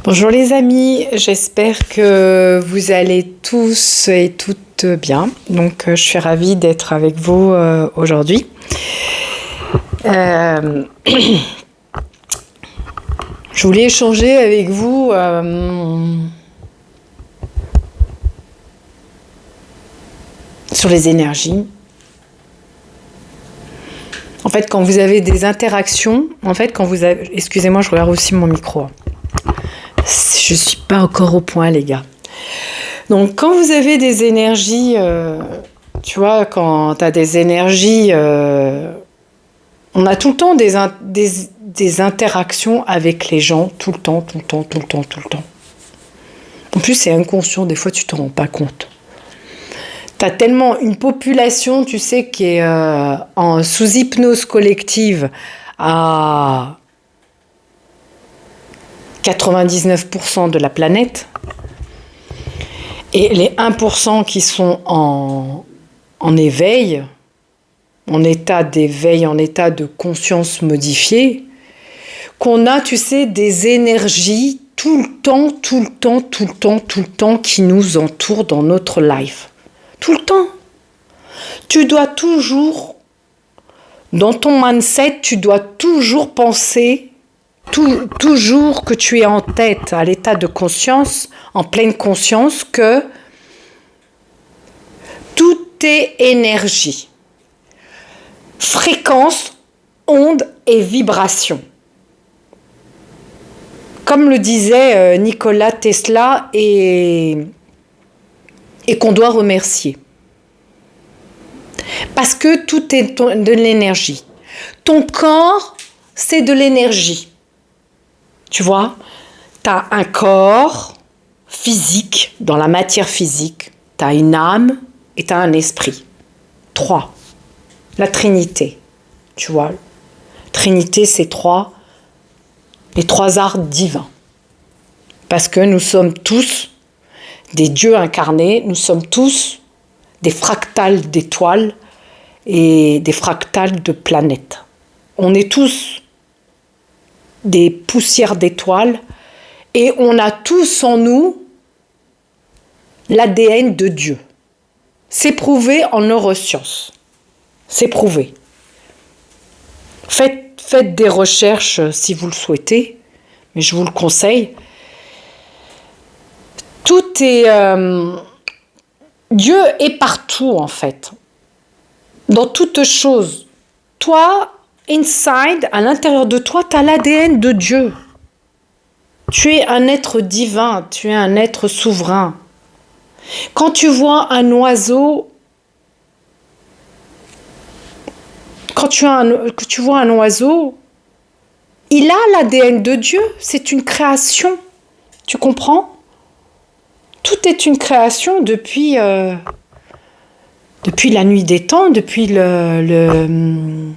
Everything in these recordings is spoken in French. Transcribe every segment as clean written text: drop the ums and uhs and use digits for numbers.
Bonjour les amis, j'espère que vous allez tous et toutes bien. Donc je suis ravie d'être avec vous aujourd'hui. Je voulais échanger avec vous sur les énergies. En fait, quand vous avez des interactions, excusez-moi, je regarde aussi mon micro. Je suis pas encore au point, les gars. Donc, quand vous avez des énergies, tu vois, quand tu as des énergies, on a tout le temps des interactions avec les gens, tout le temps. En plus, c'est inconscient, des fois, tu te rends pas compte. Tu as tellement une population, tu sais, qui est sous hypnose collective à 99% de la planète, et les 1% qui sont en éveil, en état d'éveil, en état de conscience modifiée, qu'on a, tu sais, des énergies tout le temps qui nous entourent dans notre life. Tout le temps. Tu dois toujours, dans ton mindset, tu dois toujours penser toujours que tu es en tête, à l'état de conscience, en pleine conscience, que tout est énergie, fréquence, onde et vibration. Comme le disait Nikola Tesla et qu'on doit remercier. Parce que tout est de l'énergie. Ton corps, c'est de l'énergie. Tu vois, tu as un corps physique, dans la matière physique, tu as une âme et tu as un esprit. 3. La Trinité, tu vois. Trinité, c'est 3, les 3 arts divins. Parce que nous sommes tous des dieux incarnés, nous sommes tous des fractales d'étoiles et des fractales de planètes. On est tous des poussières d'étoiles, et on a tous en nous l'ADN de Dieu. C'est prouvé en neurosciences. C'est prouvé. Faites des recherches si vous le souhaitez, mais je vous le conseille. Tout est... Dieu est partout, en fait. Dans toute chose. Toi, inside, à l'intérieur de toi, tu as l'ADN de Dieu. Tu es un être divin, tu es un être souverain. Quand tu vois un oiseau, il a l'ADN de Dieu, c'est une création. Tu comprends? Tout est une création depuis la nuit des temps, depuis le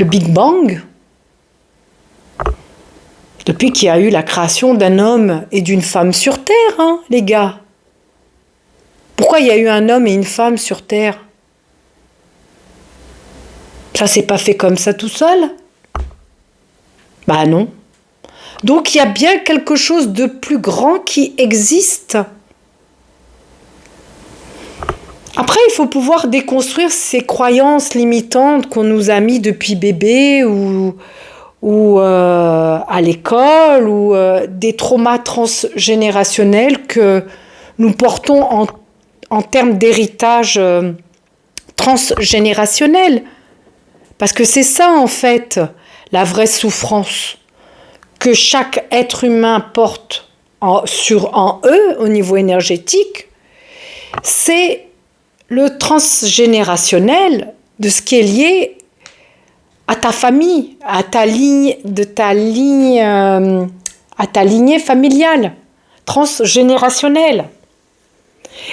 Big Bang. Depuis qu'il y a eu la création d'un homme et d'une femme sur Terre, hein, les gars. Pourquoi il y a eu un homme et une femme sur Terre? Ça s'est pas fait comme ça tout seul? Bah non. Donc il y a bien quelque chose de plus grand qui existe. Après, il faut pouvoir déconstruire ces croyances limitantes qu'on nous a mis depuis bébé ou à l'école, ou des traumas transgénérationnels que nous portons en termes d'héritage transgénérationnel. Parce que c'est ça, en fait, la vraie souffrance que chaque être humain porte en eux, au niveau énergétique. C'est le transgénérationnel de ce qui est lié à ta famille, à ta lignée familiale, transgénérationnelle.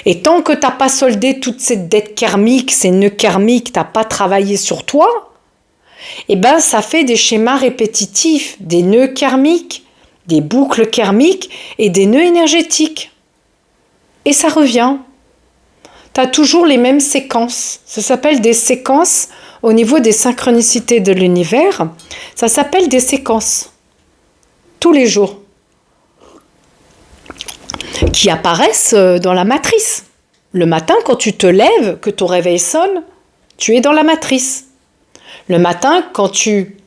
Et tant que tu n'as pas soldé toute cette dette karmique, ces nœuds karmiques, tu n'as pas travaillé sur toi, eh ben ça fait des schémas répétitifs, des nœuds karmiques, des boucles karmiques et des nœuds énergétiques. Et ça revient. Tu as toujours les mêmes séquences. Ça s'appelle des séquences au niveau des synchronicités de l'univers. Ça s'appelle des séquences. tous les jours, qui apparaissent dans la matrice. Le matin, quand tu te lèves, que ton réveil sonne, tu es dans la matrice. Le matin, quand tu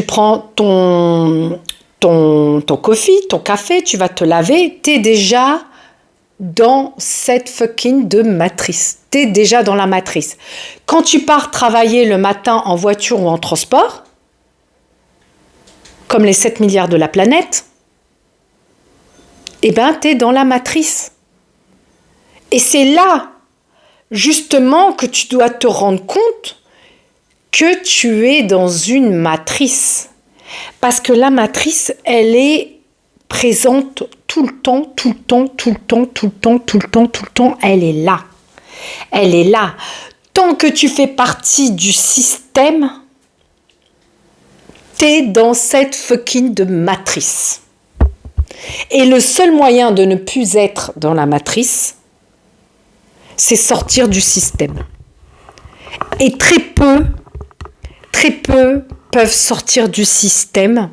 prends ton coffee, ton café, tu vas te laver, tu es déjà dans cette fucking de matrice. Tu es déjà dans la matrice. Quand tu pars travailler le matin en voiture ou en transport, comme les 7 milliards de la planète, eh ben, tu es dans la matrice. Et c'est là, justement, que tu dois te rendre compte que tu es dans une matrice. Parce que la matrice, elle est présente tout le temps, tout le temps, tout le temps, tout le temps, tout le temps, tout le temps. Elle est là. Elle est là. Tant que tu fais partie du système, t'es dans cette fucking de matrice. Et le seul moyen de ne plus être dans la matrice, c'est sortir du système. Et très peu peuvent sortir du système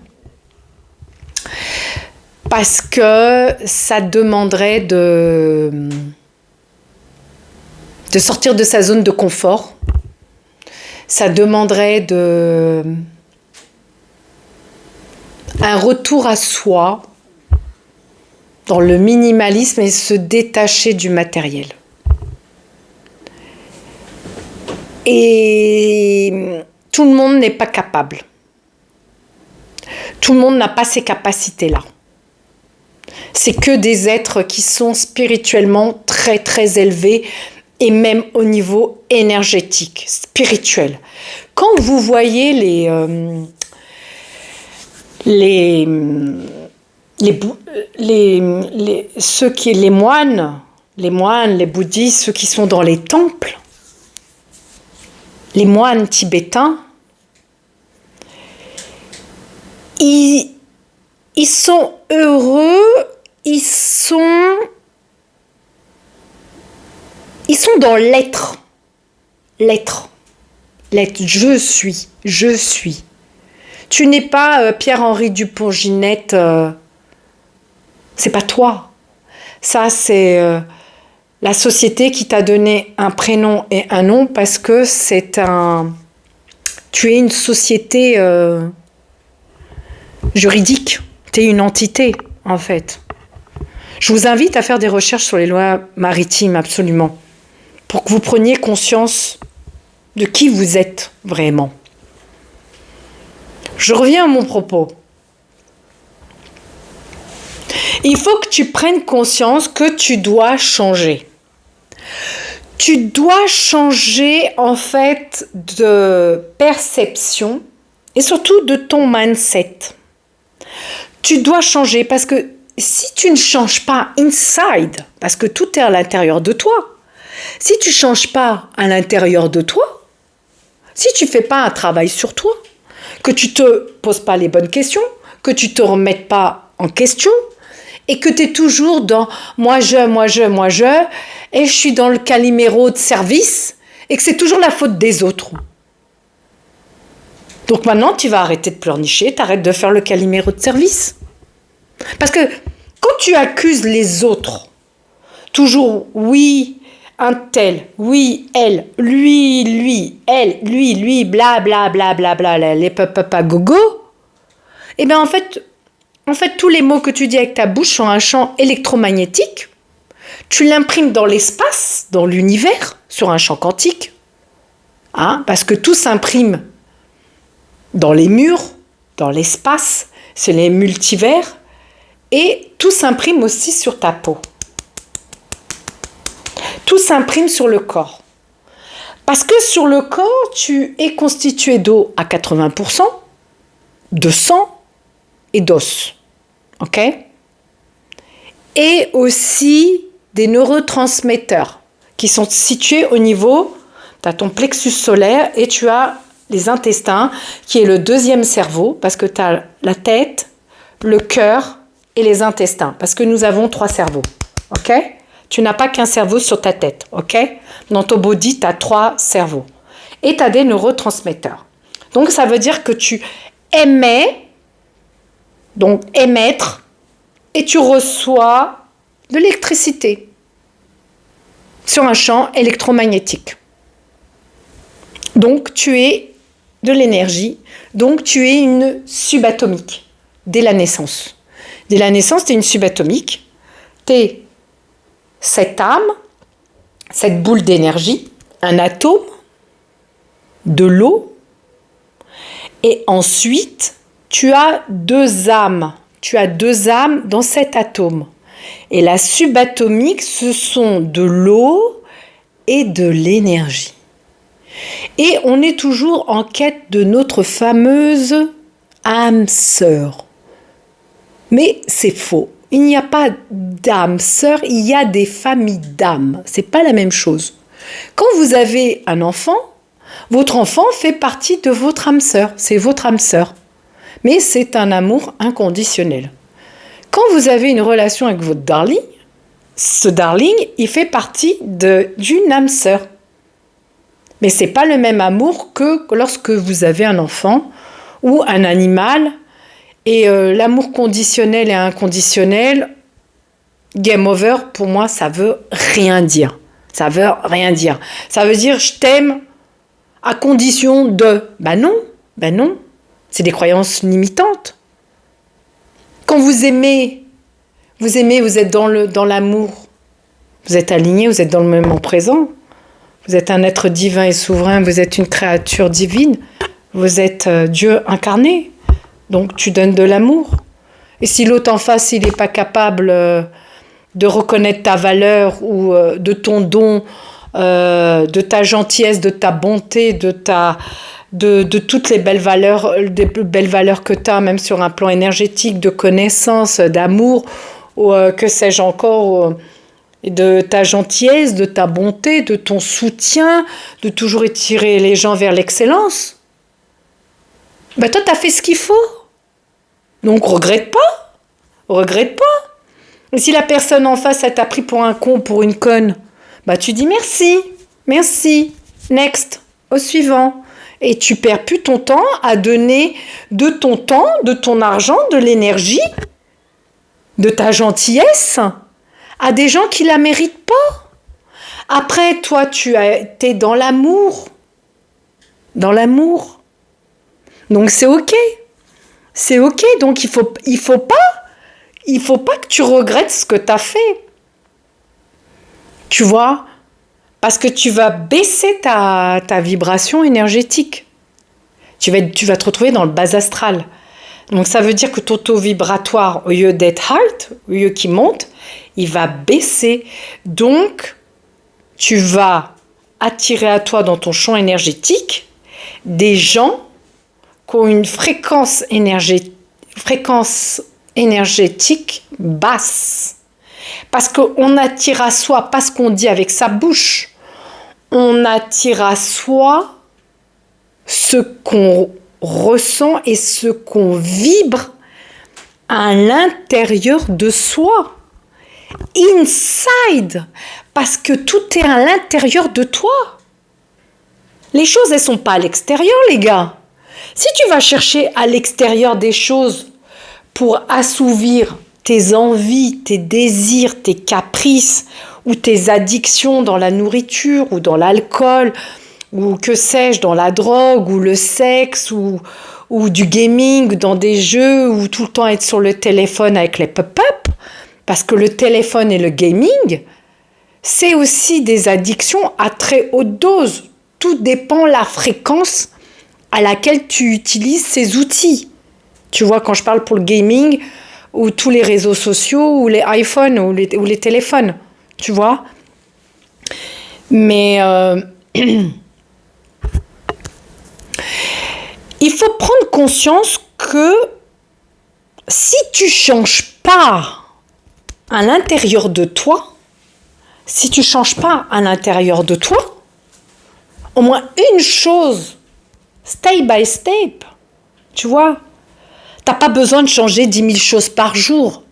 parce que ça demanderait de sortir de sa zone de confort. Ça demanderait un retour à soi dans le minimalisme et se détacher du matériel. Et tout le monde n'est pas capable. Tout le monde n'a pas ces capacités-là. C'est que des êtres qui sont spirituellement très très élevés et même au niveau énergétique, spirituel. Quand vous voyez les moines, les bouddhistes, ceux qui sont dans les temples, les moines tibétains, ils sont heureux, ils sont dans l'être. L'être, je suis. Tu n'es pas Pierre-Henri Dupont-Ginette, c'est pas toi. Ça, c'est la société qui t'a donné un prénom et un nom parce que tu es une société juridique. Tu es une entité, en fait. Je vous invite à faire des recherches sur les lois maritimes, absolument, pour que vous preniez conscience de qui vous êtes vraiment. Je reviens à mon propos. Il faut que tu prennes conscience que tu dois changer. Tu dois changer en fait de perception et surtout de ton mindset. Tu dois changer parce que si tu ne changes pas inside, parce que tout est à l'intérieur de toi, si tu ne changes pas à l'intérieur de toi, si tu ne fais pas un travail sur toi, que tu ne te poses pas les bonnes questions, que tu ne te remettes pas en question, et que tu es toujours dans moi je, et je suis dans le caliméro de service, et que c'est toujours la faute des autres. Donc maintenant, tu vas arrêter de pleurnicher, t'arrêtes de faire le caliméro de service. Parce que quand tu accuses les autres, toujours oui, un tel, oui, elle, lui, elle, lui, bla bla bla bla bla, les papa gogo, et bien en fait, tous les mots que tu dis avec ta bouche sont un champ électromagnétique. Tu l'imprimes dans l'espace, dans l'univers, sur un champ quantique. Parce que tout s'imprime dans les murs, dans l'espace, c'est les multivers. Et tout s'imprime aussi sur ta peau. Tout s'imprime sur le corps. Parce que sur le corps, tu es constitué d'eau à 80%, de sang et d'os. Ok ? Et aussi des neurotransmetteurs qui sont situés au niveau, tu as ton plexus solaire et tu as les intestins qui est le deuxième cerveau parce que tu as la tête, le cœur et les intestins parce que nous avons 3 cerveaux. Ok ? Tu n'as pas qu'un cerveau sur ta tête. Ok ? Dans ton body, tu as 3 cerveaux. Et tu as des neurotransmetteurs. Donc ça veut dire que tu émets donc émettre, et tu reçois de l'électricité sur un champ électromagnétique. Donc tu es de l'énergie, donc tu es une subatomique dès la naissance. Dès la naissance, tu es une subatomique, tu es cette âme, cette boule d'énergie, un atome, de l'eau, et ensuite tu as deux âmes. Tu as deux âmes dans cet atome. Et la subatomique, ce sont de l'eau et de l'énergie. Et on est toujours en quête de notre fameuse âme sœur. Mais c'est faux. Il n'y a pas d'âme sœur, il y a des familles d'âmes. C'est pas la même chose. Quand vous avez un enfant, votre enfant fait partie de votre âme sœur. C'est votre âme sœur. Mais c'est un amour inconditionnel. Quand vous avez une relation avec votre darling, ce darling, il fait partie d'une âme sœur. Mais ce n'est pas le même amour que lorsque vous avez un enfant ou un animal. Et l'amour conditionnel et inconditionnel, game over, pour moi, ça veut rien dire. Ça veut rien dire. Ça veut dire je t'aime à condition de. Ben non. C'est des croyances limitantes. Quand vous aimez, vous êtes dans l'amour. Vous êtes aligné, vous êtes dans le moment présent. Vous êtes un être divin et souverain, vous êtes une créature divine. Vous êtes Dieu incarné. Donc tu donnes de l'amour. Et si l'autre en face, il n'est pas capable de reconnaître ta valeur ou de ton don, de ta gentillesse, de ta bonté, de toutes les belles valeurs que tu as, même sur un plan énergétique, de connaissance, d'amour, ou que sais-je encore, de ta gentillesse, de ta bonté, de ton soutien, de toujours étirer les gens vers l'excellence. Ben toi, tu as fait ce qu'il faut. Donc, regrette pas. Et si la personne en face, elle t'a pris pour un con, pour une conne, bah tu dis merci, next, au suivant. Et tu perds plus ton temps à donner de ton temps, de ton argent, de l'énergie, de ta gentillesse à des gens qui la méritent pas. Après, toi, t'es dans l'amour. Donc c'est ok. Donc il faut pas que tu regrettes ce que tu as fait. Tu vois? Parce que tu vas baisser ta vibration énergétique. Tu vas te retrouver dans le bas astral. Donc ça veut dire que ton taux vibratoire, au lieu d'être high, au lieu qu'il monte, il va baisser. Donc tu vas attirer à toi dans ton champ énergétique des gens qui ont une fréquence énergétique basse. Parce qu'on attire à soi, pas ce qu'on dit avec sa bouche, on attire à soi ce qu'on ressent et ce qu'on vibre à l'intérieur de soi. Inside, parce que tout est à l'intérieur de toi. Les choses, elles sont pas à l'extérieur, les gars. Si tu vas chercher à l'extérieur des choses pour assouvir tes envies, tes désirs, tes caprices ou tes addictions dans la nourriture ou dans l'alcool ou que sais-je, dans la drogue ou le sexe ou du gaming, dans des jeux ou tout le temps être sur le téléphone avec les pop-up, parce que le téléphone et le gaming, c'est aussi des addictions à très haute dose. Tout dépend de la fréquence à laquelle tu utilises ces outils. Tu vois, quand je parle pour le gaming, ou tous les réseaux sociaux, ou les iPhones, ou les téléphones, tu vois. Mais il faut prendre conscience que si tu ne changes pas à l'intérieur de toi, au moins une chose, step by step, tu vois. T'as pas besoin de changer 10 000 choses par jour.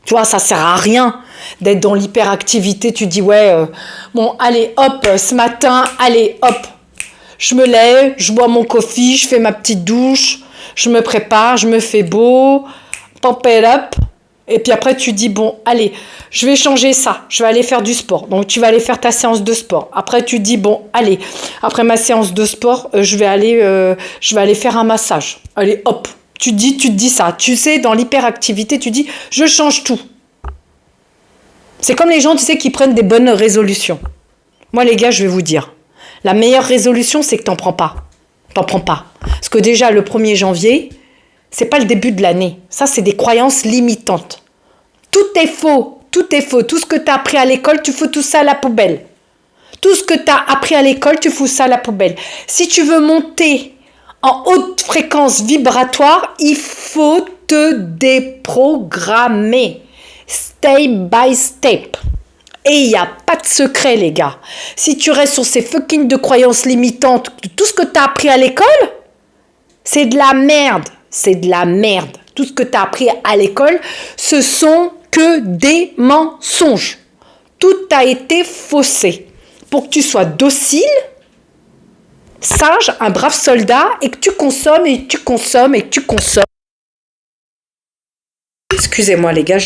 Tu vois, ça sert à rien d'être dans l'hyperactivité. Tu dis, bon, allez, hop, ce matin, allez, hop, je me lève, je bois mon coffee, je fais ma petite douche, je me prépare, je me fais beau, pump it up. Et puis après, tu dis, bon, allez, je vais changer ça. Je vais aller faire du sport. Donc, tu vas aller faire ta séance de sport. Après, tu dis, bon, allez, après ma séance de sport, je vais aller faire un massage. Allez, hop. Tu te dis ça. Tu sais, dans l'hyperactivité, tu dis, je change tout. C'est comme les gens, tu sais, qui prennent des bonnes résolutions. Moi, les gars, je vais vous dire, la meilleure résolution, c'est que t'en prends pas. T'en prends pas. Parce que déjà, le 1er janvier, c'est pas le début de l'année. Ça, c'est des croyances limitantes. Tout est faux. Tout est faux. Tout ce que tu as appris à l'école, tu fous tout ça à la poubelle. Tout ce que tu as appris à l'école, tu fous ça à la poubelle. Si tu veux monter en haute fréquence vibratoire, il faut te déprogrammer. Step by step. Et il n'y a pas de secret, les gars. Si tu restes sur ces fucking de croyances limitantes, tout ce que tu as appris à l'école, c'est de la merde. C'est de la merde. Tout ce que tu as appris à l'école, ce sont que des mensonges. Tout a été faussé pour que tu sois docile, sage, un brave soldat et que tu consommes et tu consommes et tu consommes. Excusez-moi les gars,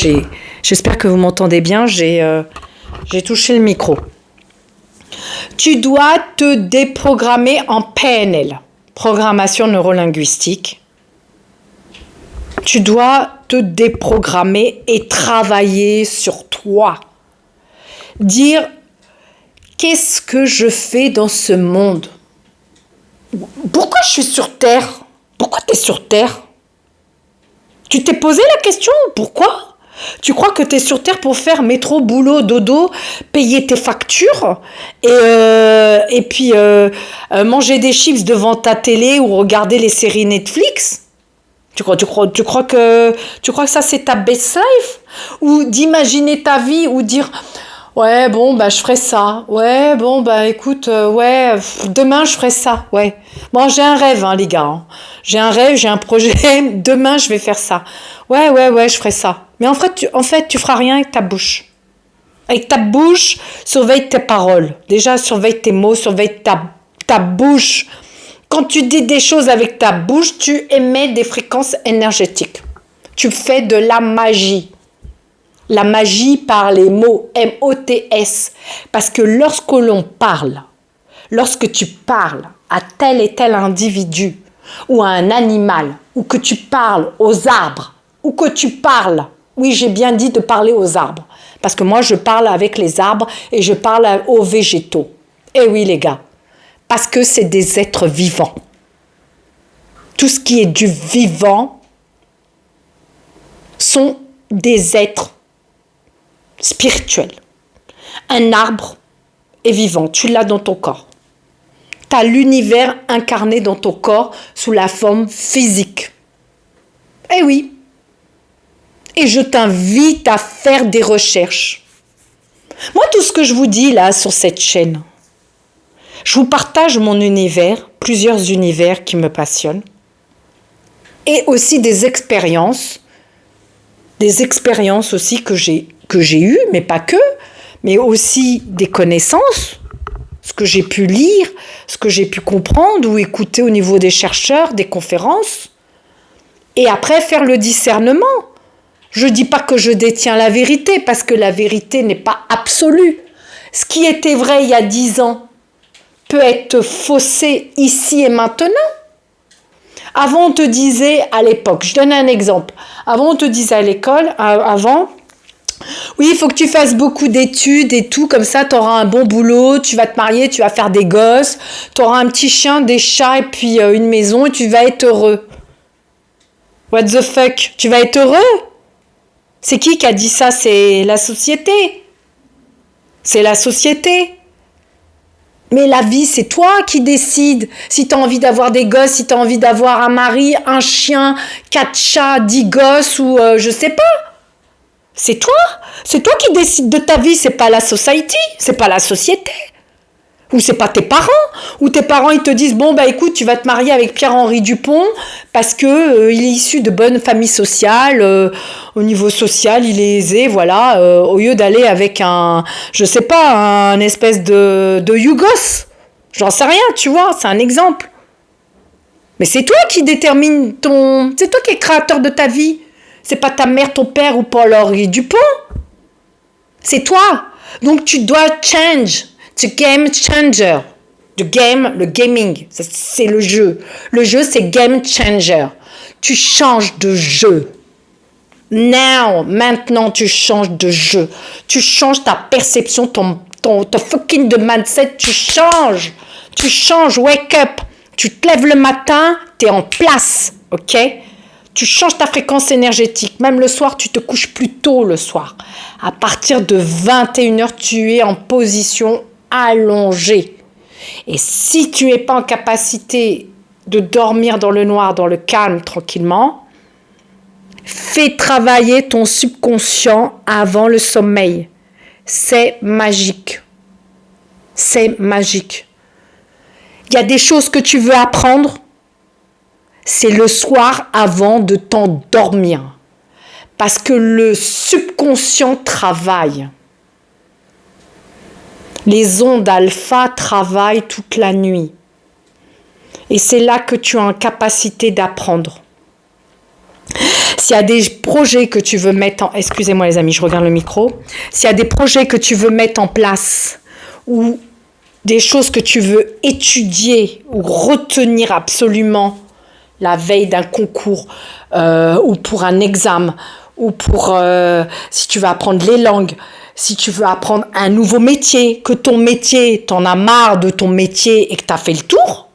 j'espère que vous m'entendez bien, j'ai touché le micro. Tu dois te déprogrammer en PNL, programmation neurolinguistique. Tu dois te déprogrammer et travailler sur toi. Dire, qu'est-ce que je fais dans ce monde? Pourquoi je suis sur Terre? Pourquoi tu es sur Terre? Tu t'es posé la question? Pourquoi? Tu crois que tu es sur Terre pour faire métro, boulot, dodo, payer tes factures et puis manger des chips devant ta télé ou regarder les séries Netflix? Tu crois que ça c'est ta best life? Ou d'imaginer ta vie ou dire ouais bon bah je ferai ça, ouais bon bah écoute ouais demain je ferai ça, ouais bon j'ai un rêve les gars, hein. J'ai un rêve, j'ai un projet, demain je vais faire ça, ouais je ferai ça, mais en fait tu feras rien avec ta bouche. Avec ta bouche, surveille tes paroles, déjà surveille tes mots, surveille ta bouche. Quand tu dis des choses avec ta bouche, tu émets des fréquences énergétiques. Tu fais de la magie. La magie par les mots, M-O-T-S. Parce que lorsque l'on parle, lorsque tu parles à tel et tel individu, ou à un animal, ou que tu parles aux arbres, ou que tu parles, oui j'ai bien dit de parler aux arbres, parce que moi je parle avec les arbres et je parle aux végétaux. Eh oui les gars. Parce que c'est des êtres vivants. Tout ce qui est du vivant sont des êtres spirituels. Un arbre est vivant, tu l'as dans ton corps. Tu as l'univers incarné dans ton corps sous la forme physique. Eh oui. Et je t'invite à faire des recherches. Moi, tout ce que je vous dis là sur cette chaîne, je vous partage mon univers, plusieurs univers qui me passionnent, et aussi des expériences aussi que j'ai eues, mais pas que, mais aussi des connaissances, ce que j'ai pu lire, ce que j'ai pu comprendre ou écouter au niveau des chercheurs, des conférences, et après faire le discernement. Je ne dis pas que je détiens la vérité, parce que la vérité n'est pas absolue. Ce qui était vrai il y a 10 ans, peut être faussé ici et maintenant. Avant, on te disait à l'époque, je donne un exemple, avant on te disait à l'école, oui, il faut que tu fasses beaucoup d'études et tout, comme ça tu auras un bon boulot, tu vas te marier, tu vas faire des gosses, tu auras un petit chien, des chats et puis une maison et tu vas être heureux. What the fuck? Tu vas être heureux? C'est qui a dit ça? C'est la société. C'est la société. Mais la vie, c'est toi qui décides. Si tu as envie d'avoir des gosses, si tu as envie d'avoir un mari, un chien, 4 chats, 10 gosses ou je sais pas. C'est toi. C'est toi qui décides de ta vie. C'est pas la society. C'est pas la société. Ou c'est pas tes parents. Ou tes parents, ils te disent, bon, bah écoute, tu vas te marier avec Pierre-Henri Dupont parce que il est issu de bonnes familles sociales. Au niveau social, il est aisé, voilà. Au lieu d'aller avec un espèce de Yougos. J'en sais rien, tu vois, c'est un exemple. Mais c'est toi qui détermine c'est toi qui es créateur de ta vie. C'est pas ta mère, ton père ou Paul-Henri Dupont. C'est toi. Donc tu dois change. Tu game changer. Le gaming, c'est le jeu. Le jeu, c'est game changer. Tu changes de jeu. Maintenant, tu changes de jeu. Tu changes ta perception, ton fucking de mindset, tu changes. Tu changes, wake up. Tu te lèves le matin, tu es en place, ok? Tu changes ta fréquence énergétique. Même le soir, tu te couches plus tôt le soir. À partir de 21h, tu es en position allongée. Et si tu n'es pas en capacité de dormir dans le noir, dans le calme, tranquillement, fais travailler ton subconscient avant le sommeil. C'est magique. C'est magique. Il y a des choses que tu veux apprendre, c'est le soir avant de t'endormir. Parce que le subconscient travaille. Les ondes alpha travaillent toute la nuit. Et c'est là que tu es en capacité d'apprendre. S'il y a des projets que tu veux mettre en... Excusez-moi les amis, je regarde le micro. S'il y a des projets que tu veux mettre en place ou des choses que tu veux étudier ou retenir absolument la veille d'un concours ou pour un examen ou pour si tu veux apprendre les langues, si tu veux apprendre un nouveau métier, que ton métier, t'en as marre de ton métier et que tu as fait le tour,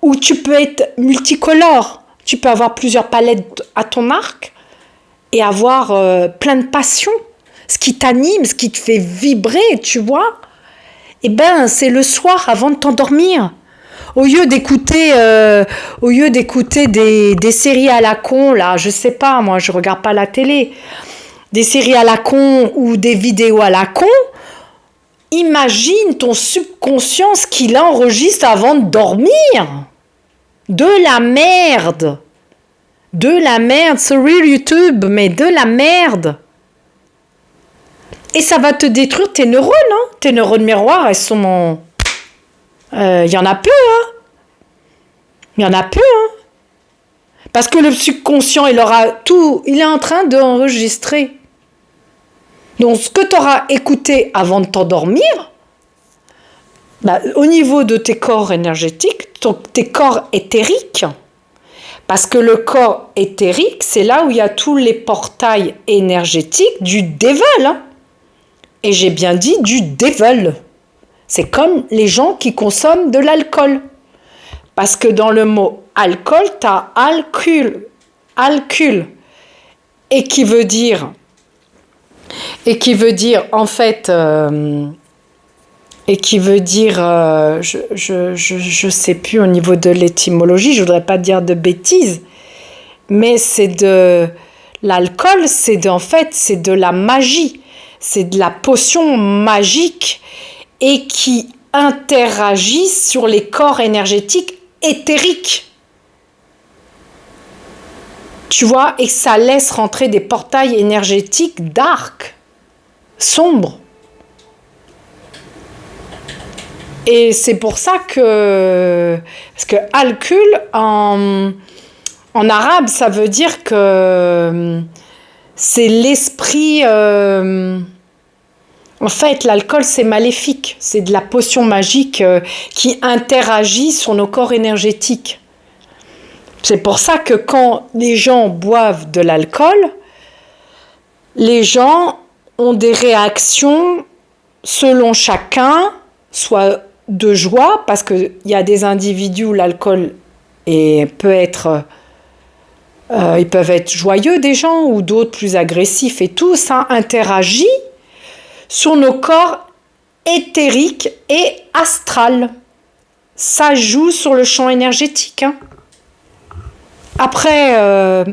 ou tu peux être multicolore, tu peux avoir plusieurs palettes à ton arc et avoir plein de passion, ce qui t'anime, ce qui te fait vibrer, tu vois. Eh ben, c'est le soir avant de t'endormir. Au lieu d'écouter des séries à la con, là, je sais pas, moi, je regarde pas la télé, des séries à la con ou des vidéos à la con, imagine ton subconscient ce qu'il enregistre avant de dormir. De la merde. De la merde, sorry YouTube, mais de la merde. Et ça va te détruire tes neurones, hein. Tes neurones miroirs, elles sont... Il y en a peu, hein. Il y en a peu, hein. Parce que le subconscient, il est en train d'enregistrer. Donc, ce que tu auras écouté avant de t'endormir, au niveau de tes corps énergétiques, tes corps éthériques, parce que le corps éthérique, c'est là où il y a tous les portails énergétiques du devil, hein. Et j'ai bien dit du devil. C'est comme les gens qui consomment de l'alcool. Parce que dans le mot alcool, tu as alcool. Et qui veut dire en fait, je sais plus au niveau de l'étymologie, je voudrais pas dire de bêtises, mais c'est de l'alcool, c'est de la magie, c'est de la potion magique et qui interagit sur les corps énergétiques éthériques. Tu vois, et ça laisse rentrer des portails énergétiques dark, sombres. Et c'est pour ça que... Parce que alcool, en arabe, ça veut dire que c'est l'esprit... En fait, l'alcool, c'est maléfique. C'est de la potion magique qui interagit sur nos corps énergétiques. C'est pour ça que quand les gens boivent de l'alcool, les gens ont des réactions selon chacun, soit de joie, parce qu'il y a des individus où l'alcool peut être... ils peuvent être joyeux, des gens, ou d'autres plus agressifs et tout. Ça interagit sur nos corps éthériques et astral. Ça joue sur le champ énergétique, hein. Après,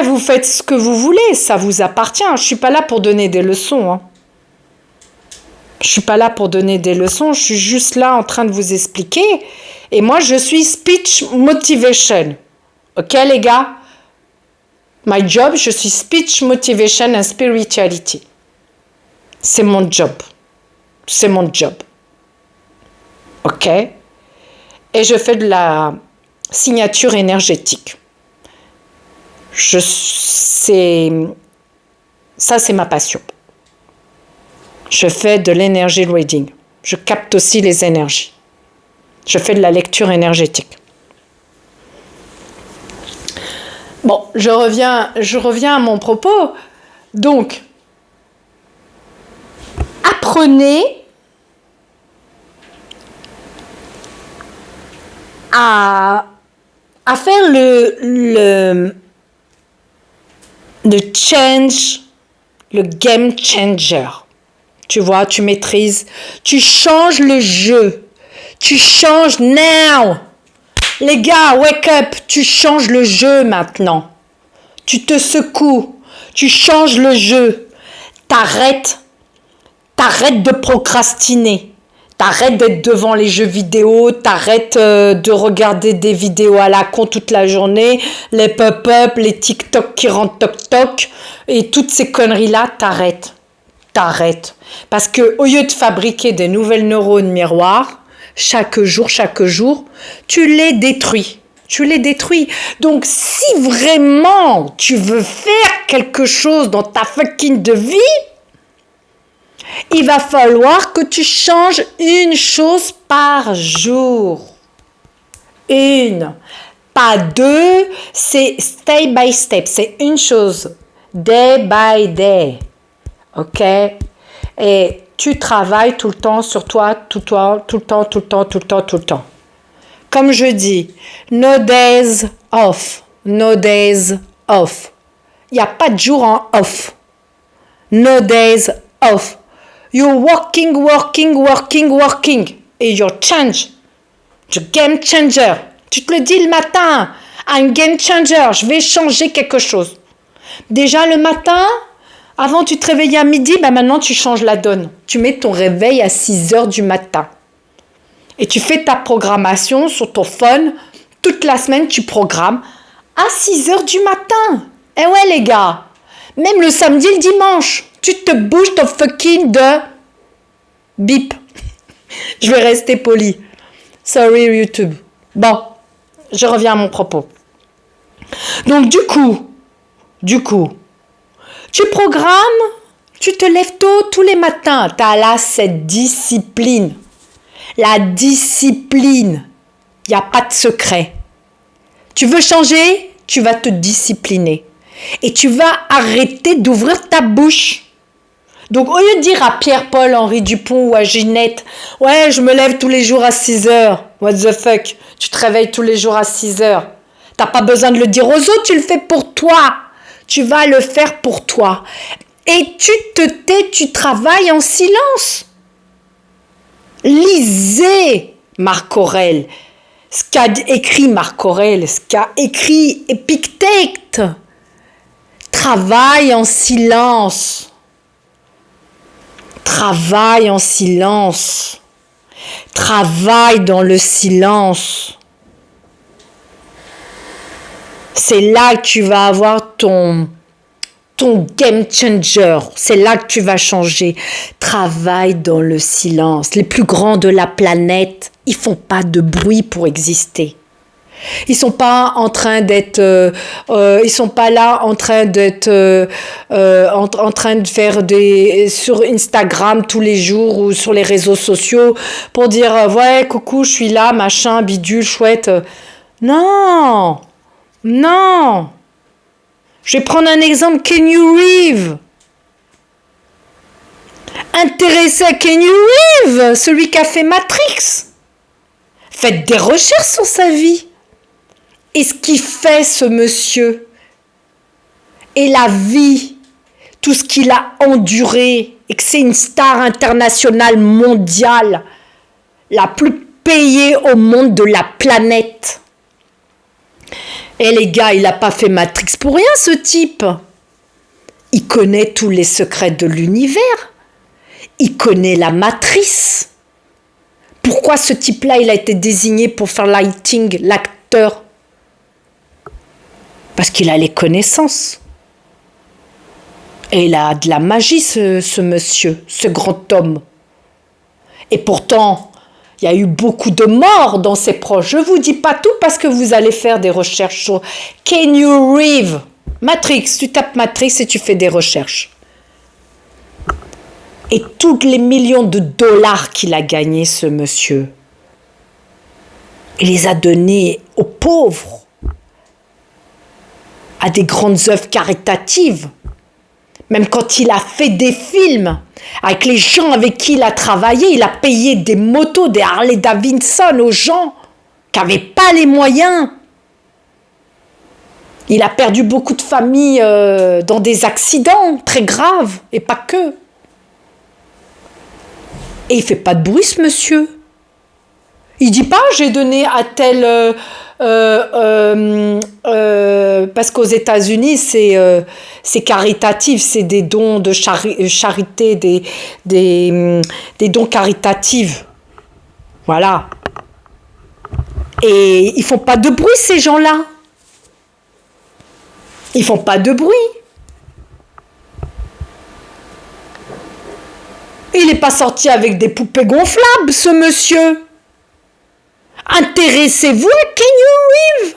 vous faites ce que vous voulez, ça vous appartient. Je ne suis pas là pour donner des leçons, hein. Je ne suis pas là pour donner des leçons, je suis juste là en train de vous expliquer. Et moi, je suis speech motivation. Ok, les gars? My job, je suis speech motivation and spirituality. C'est mon job. C'est mon job. Ok? Et je fais de la signature énergétique. Ça, c'est ma passion. Je fais de l'énergie reading. Je capte aussi les énergies. Je fais de la lecture énergétique. Bon, je reviens à mon propos. Donc, apprenez à faire le change, le game changer. Tu vois, tu maîtrises, tu changes le jeu, tu changes now. Les gars, wake up, tu changes le jeu maintenant. Tu te secoues, tu changes le jeu. T'arrêtes de procrastiner. T'arrêtes d'être devant les jeux vidéo, t'arrêtes de regarder des vidéos à la con toute la journée, les pop-up, les TikTok qui rentrent toc-toc, et toutes ces conneries-là, t'arrêtes. Parce que au lieu de fabriquer des nouvelles neurones miroirs, chaque jour, tu les détruis. Donc, si vraiment tu veux faire quelque chose dans ta fucking de vie, il va falloir que tu changes une chose par jour. Une. Pas deux, c'est step by step. C'est une chose. Day by day. Ok? Et tu travailles tout le temps sur toi, tout le temps. Comme je dis, no days off. No days off. Il n'y a pas de jour en off. No days off. You're working. Et you're change. You're game changer. Tu te le dis le matin. I'm game changer. Je vais changer quelque chose. Déjà le matin, avant tu te réveillais à midi, maintenant tu changes la donne. Tu mets ton réveil à 6h du matin. Et tu fais ta programmation sur ton phone. Toute la semaine, tu programmes à 6h du matin. Eh ouais les gars. Même le samedi et le dimanche. Tu te bouges ton fucking de bip. Je vais rester poli. Sorry YouTube. Bon, je reviens à mon propos. Donc du coup, tu programmes, tu te lèves tôt tous les matins. Tu as là cette discipline. La discipline. Il n'y a pas de secret. Tu veux changer, tu vas te discipliner. Et tu vas arrêter d'ouvrir ta bouche. Donc, au lieu de dire à Pierre-Paul, Henri Dupont ou à Ginette, « Ouais, je me lève tous les jours à 6h. » What the fuck? Tu te réveilles tous les jours à 6h. T'as pas besoin de le dire aux autres, tu le fais pour toi. Tu vas le faire pour toi. Et tu te tais, tu travailles en silence. Lisez Marc Aurèle. Ce qu'a écrit Marc Aurèle, ce qu'a écrit Épictète. Travaille en silence. Travaille en silence. Travaille dans le silence. C'est là que tu vas avoir ton game changer. C'est là que tu vas changer. Travaille dans le silence. Les plus grands de la planète, ils font pas de bruit pour exister. Ils sont pas en train d'être, ils sont pas là en train d'être, en train de faire sur Instagram tous les jours ou sur les réseaux sociaux pour dire ouais coucou je suis là machin bidule chouette. Non. Je vais prendre un exemple, Keanu Reeves. Intéressé à Keanu Reeves, celui qui a fait Matrix. Faites des recherches sur sa vie. Et ce qu'il fait, ce monsieur, et la vie, tout ce qu'il a enduré, et que c'est une star internationale mondiale, la plus payée au monde de la planète. Et les gars, il n'a pas fait Matrix pour rien, ce type. Il connaît tous les secrets de l'univers. Il connaît la matrice. Pourquoi ce type-là, il a été désigné pour faire lighting, l'acteur? Parce qu'il a les connaissances. Et il a de la magie, ce monsieur, ce grand homme. Et pourtant, il y a eu beaucoup de morts dans ses proches. Je ne vous dis pas tout parce que vous allez faire des recherches sur Keanu Reeves. Matrix, tu tapes Matrix et tu fais des recherches. Et tous les millions de dollars qu'il a gagnés, ce monsieur, il les a donnés aux pauvres, à des grandes œuvres caritatives. Même quand il a fait des films avec les gens avec qui il a travaillé, il a payé des motos, des Harley Davidson aux gens qui n'avaient pas les moyens. Il a perdu beaucoup de familles dans des accidents très graves, et pas que. Et il ne fait pas de bruit, ce monsieur. Il ne dit pas, j'ai donné à tel... parce qu'aux États-Unis, c'est caritatif, c'est des dons de charité, des dons caritatifs. Voilà. Et ils ne font pas de bruit, ces gens-là. Ils ne font pas de bruit. Il n'est pas sorti avec des poupées gonflables, ce monsieur. Intéressez-vous à Keanu Reeves.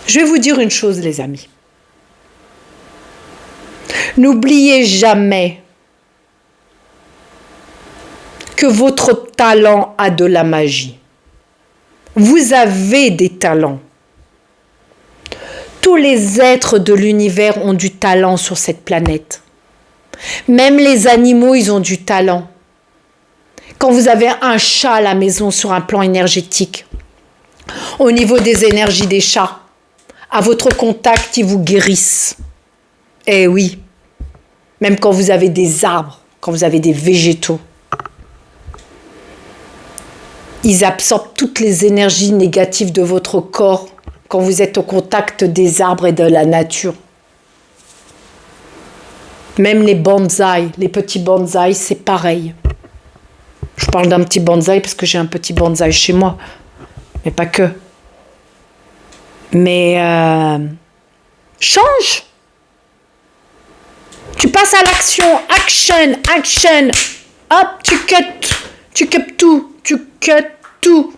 Je vais vous dire une chose, les amis. N'oubliez jamais que votre talent a de la magie. Vous avez des talents. Tous les êtres de l'univers ont du talent sur cette planète. Même les animaux, ils ont du talent. Quand vous avez un chat à la maison sur un plan énergétique, au niveau des énergies des chats, à votre contact, ils vous guérissent. Eh oui, même quand vous avez des arbres, quand vous avez des végétaux, ils absorbent toutes les énergies négatives de votre corps quand vous êtes au contact des arbres et de la nature. Même les bonsaïs, les petits bonsaïs, c'est pareil. Je parle d'un petit bonsaï parce que j'ai un petit bonsaï chez moi, mais pas que. Mais change. Tu passes à l'action, action. Hop, tu cut tout.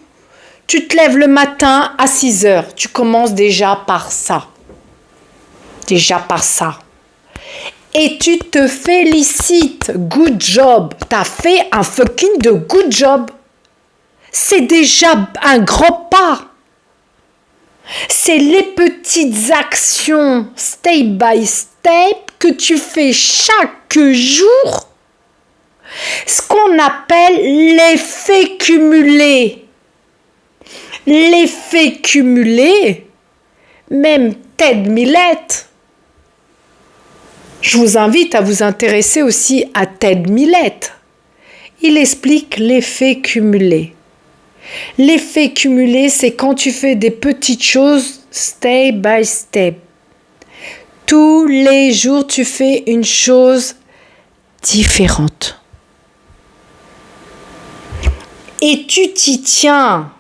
Tu te lèves le matin à 6 heures. Tu commences déjà par ça. Et tu te félicites. Good job. T'as fait un fucking de good job. C'est déjà un grand pas. C'est les petites actions step by step que tu fais chaque jour. Ce qu'on appelle l'effet cumulé. L'effet cumulé, même Ted Millett. Je vous invite à vous intéresser aussi à Ted Millett. Il explique l'effet cumulé. L'effet cumulé, c'est quand tu fais des petites choses step by step. Tous les jours, tu fais une chose différente. Et tu t'y tiens.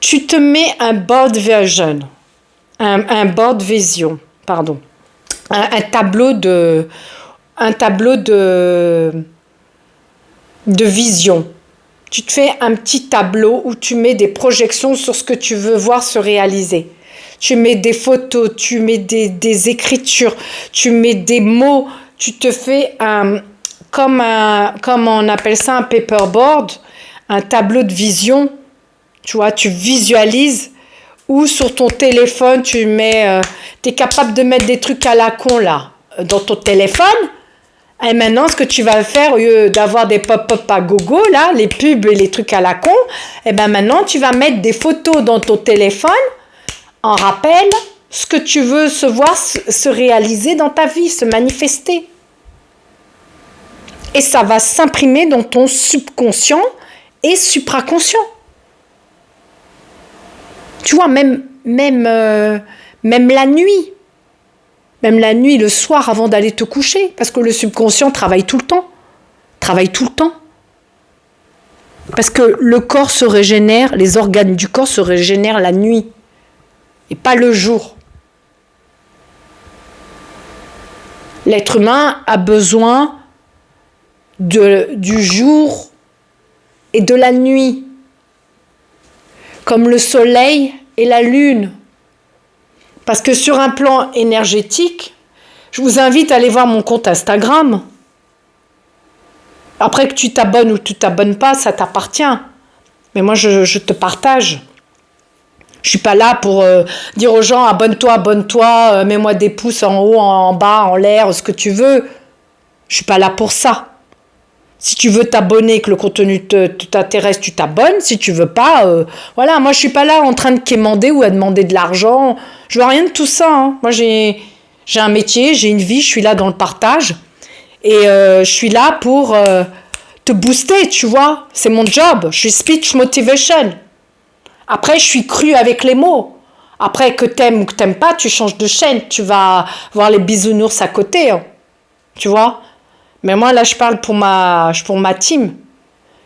Tu te mets un board vision. Un board vision, pardon. Un tableau de vision. Tu te fais un petit tableau où tu mets des projections sur ce que tu veux voir se réaliser. Tu mets des photos, tu mets des écritures, tu mets des mots, tu te fais comme on appelle ça un paperboard, un tableau de vision. Tu vois, tu visualises, ou sur ton téléphone, tu es capable de mettre des trucs à la con là, dans ton téléphone. Et maintenant, ce que tu vas faire, au lieu d'avoir des pop-up à gogo, là, les pubs et les trucs à la con, et ben maintenant, tu vas mettre des photos dans ton téléphone en rappel ce que tu veux se réaliser dans ta vie, se manifester. Et ça va s'imprimer dans ton subconscient et supraconscient. Tu vois, même la nuit. Même la nuit, le soir, avant d'aller te coucher. Parce que le subconscient travaille tout le temps. Parce que le corps se régénère, les organes du corps se régénèrent la nuit. Et pas le jour. L'être humain a besoin du jour et de la nuit comme le soleil et la lune. Parce que sur un plan énergétique, je vous invite à aller voir mon compte Instagram. Après que tu t'abonnes ou tu t'abonnes pas, ça t'appartient. Mais moi, je te partage. Je suis pas là pour dire aux gens abonne-toi, mets-moi des pouces en haut, en bas, en l'air, ce que tu veux. Je suis pas là pour ça. Si tu veux t'abonner, que le contenu t'intéresse, tu t'abonnes. Si tu veux pas, voilà. Moi, je suis pas là en train de quémander ou à demander de l'argent. Je veux rien de tout ça. Hein. Moi, j'ai un métier, j'ai une vie, je suis là dans le partage. Et je suis là pour te booster, tu vois. C'est mon job. Je suis speech motivation. Après, je suis crue avec les mots. Après, que t'aimes ou que t'aimes pas, tu changes de chaîne. Tu vas voir les bisounours à côté. Hein. Tu vois. Mais moi, là, je parle pour ma team.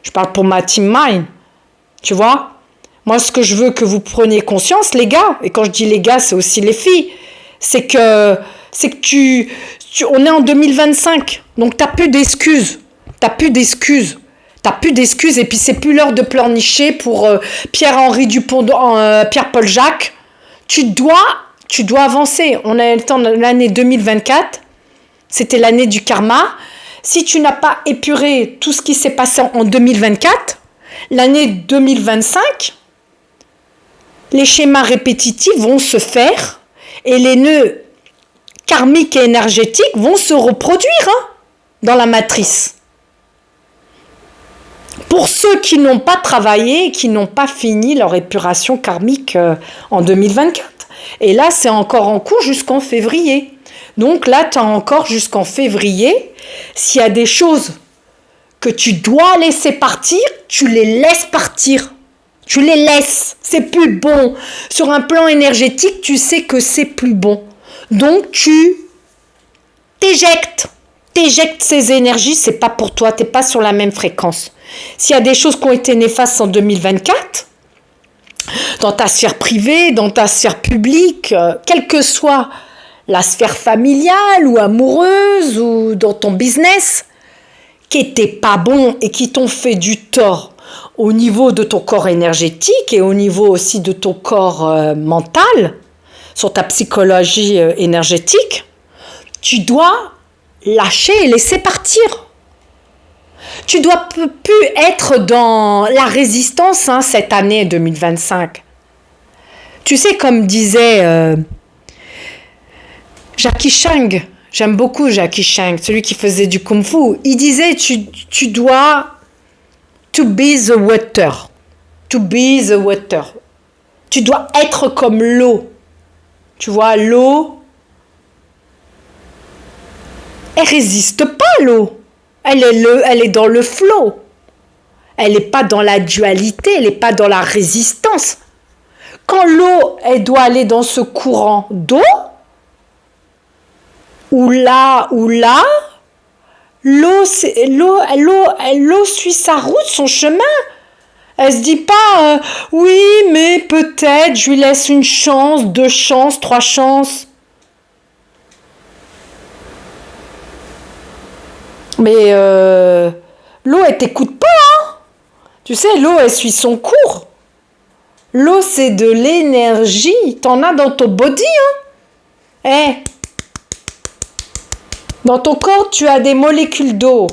Je parle pour ma team Mind. Tu vois. Moi, ce que je veux que vous preniez conscience, les gars, et quand je dis les gars, c'est aussi les filles, c'est que on est en 2025. Donc, t'as plus d'excuses. T'as plus d'excuses. Et puis c'est plus l'heure de pleurnicher pour Pierre-Henri Dupont, Pierre-Paul Jacques. Tu dois avancer. On a le temps de l'année 2024. C'était l'année du karma. Si tu n'as pas épuré tout ce qui s'est passé en 2024, l'année 2025, les schémas répétitifs vont se faire et les nœuds karmiques et énergétiques vont se reproduire dans la matrice. Pour ceux qui n'ont pas travaillé, qui n'ont pas fini leur épuration karmique en 2024. Et là, c'est encore en cours jusqu'en février. Donc là, tu as encore jusqu'en février. S'il y a des choses que tu dois laisser partir, tu les laisses partir. Tu les laisses. C'est plus bon. Sur un plan énergétique, tu sais que c'est plus bon. Donc, tu t'éjectes. T'éjectes ces énergies, c'est pas pour toi. Tu n'es pas sur la même fréquence. S'il y a des choses qui ont été néfastes en 2024, dans ta sphère privée, dans ta sphère publique, quelle que soit la sphère familiale ou amoureuse ou dans ton business, qui n'étaient pas bons et qui t'ont fait du tort au niveau de ton corps énergétique et au niveau aussi de ton corps mental, sur ta psychologie énergétique, tu dois lâcher et laisser partir. Tu dois plus être dans la résistance cette année 2025. Tu sais, comme disait Jackie Chan, j'aime beaucoup Jackie Chan, celui qui faisait du kung-fu, il disait tu dois to be the water. To be the water. Tu dois être comme l'eau. Tu vois, l'eau, elle résiste pas, l'eau. Elle est dans le flot. Elle n'est pas dans la dualité, elle n'est pas dans la résistance. Quand l'eau, elle doit aller dans ce courant d'eau, ou là, l'eau suit sa route, son chemin. Elle se dit pas, oui, mais peut-être, je lui laisse une chance, 2 chances, 3 chances. Mais l'eau, elle t'écoute pas. Tu sais, l'eau, elle suit son cours. L'eau, c'est de l'énergie. T'en as dans ton body. Dans ton corps, tu as des molécules d'eau.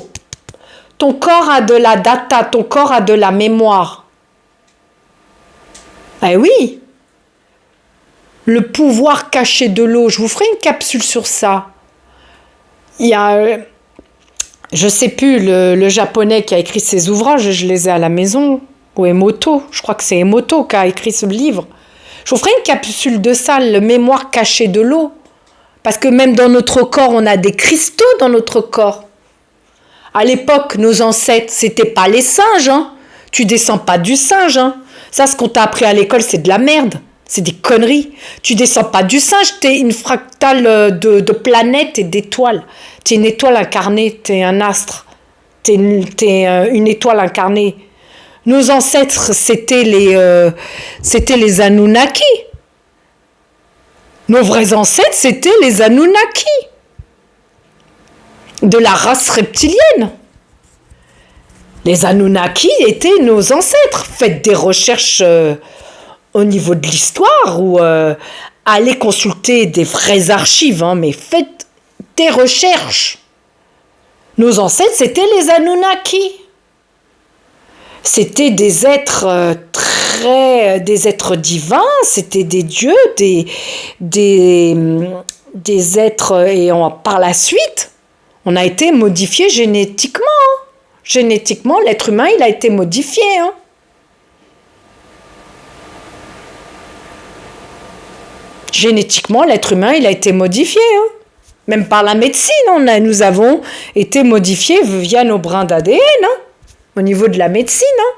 Ton corps a de la data. Ton corps a de la mémoire. Eh oui. Le pouvoir caché de l'eau. Je vous ferai une capsule sur ça. Il y a... je sais plus, le japonais qui a écrit ces ouvrages, je les ai à la maison, ou Emoto, je crois que c'est Emoto qui a écrit ce livre. Je vous ferai une capsule de ça, le mémoire caché de l'eau. Parce que même dans notre corps, on a des cristaux dans notre corps. À l'époque, nos ancêtres, c'était pas les singes. Tu descends pas du singe. Ça, ce qu'on t'a appris à l'école, c'est de la merde. C'est des conneries. Tu descends pas du singe, t'es une fractale de planètes et d'étoiles. T'es une étoile incarnée, t'es un astre. T'es une étoile incarnée. Nos ancêtres, c'était les Anunnaki. Nos vrais ancêtres, c'était les Anunnaki. De la race reptilienne. Les Anunnaki étaient nos ancêtres. Faites des recherches au niveau de l'histoire ou allez consulter des vraies archives, hein, mais faites des recherches. Nos ancêtres, c'était les Anunnaki. C'était des êtres des êtres divins, c'était des dieux, des êtres, et par la suite, on a été modifié génétiquement. Hein. Génétiquement, l'être humain, il a été modifié. Hein. Génétiquement, l'être humain, il a été modifié. Hein. Même par la médecine, nous avons été modifiés via nos brins d'ADN, hein, au niveau de la médecine. Hein.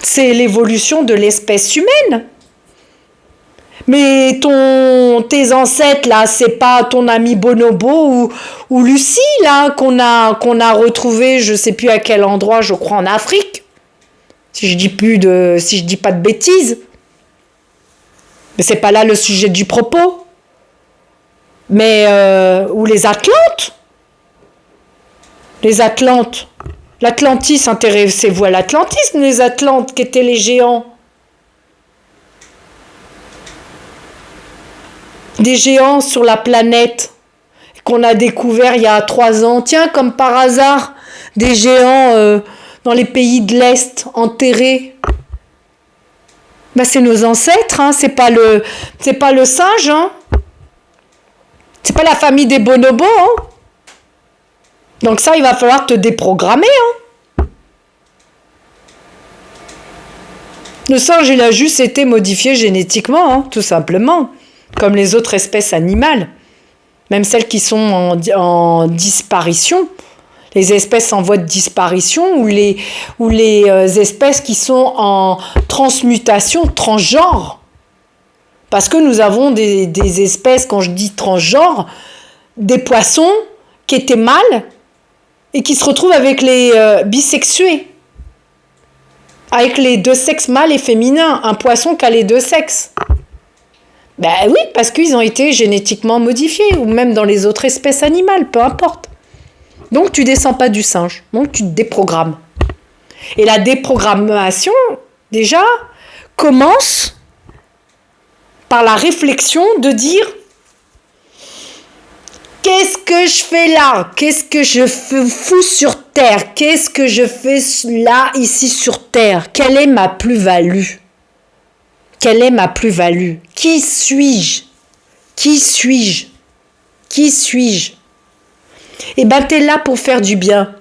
C'est l'évolution de l'espèce humaine. Mais tes ancêtres, là, c'est pas ton ami Bonobo ou Lucie, là, qu'on a retrouvé, je sais plus à quel endroit, je crois en Afrique. Si je dis pas de bêtises. Mais c'est pas là le sujet du propos. Mais, ou les Atlantes. Les Atlantes. L'Atlantis, intéressez-vous à l'Atlantisme, les Atlantes, qui étaient les géants. Des géants sur la planète qu'on a découvert il y a 3 ans. Tiens, comme par hasard, des géants dans les pays de l'Est, enterrés. Ben, c'est nos ancêtres, hein, c'est pas le singe, hein. C'est pas la famille des bonobos, hein. Donc ça, il va falloir te déprogrammer, hein. Le singe, il a juste été modifié génétiquement, hein, tout simplement. Comme les autres espèces animales. Même celles qui sont en disparition. Les espèces en voie de disparition ou les espèces qui sont en transmutation, transgenre. Parce que nous avons des espèces, quand je dis transgenre, des poissons qui étaient mâles et qui se retrouvent avec les bisexués. Avec les 2 sexes mâles et féminins. Un poisson qui a les 2 sexes. Ben oui, parce qu'ils ont été génétiquement modifiés, ou même dans les autres espèces animales, peu importe. Donc tu descends pas du singe, donc tu te déprogrammes. Et la déprogrammation, déjà, commence par la réflexion de dire « Qu'est-ce que je fais là? Qu'est-ce que je fous sur Terre? Qu'est-ce que je fais là, ici sur Terre? Quelle est ma plus-value? Quelle est ma plus-value? Qui suis-je? Qui suis-je? Qui suis-je? » Eh bien, tu es là pour faire du bien.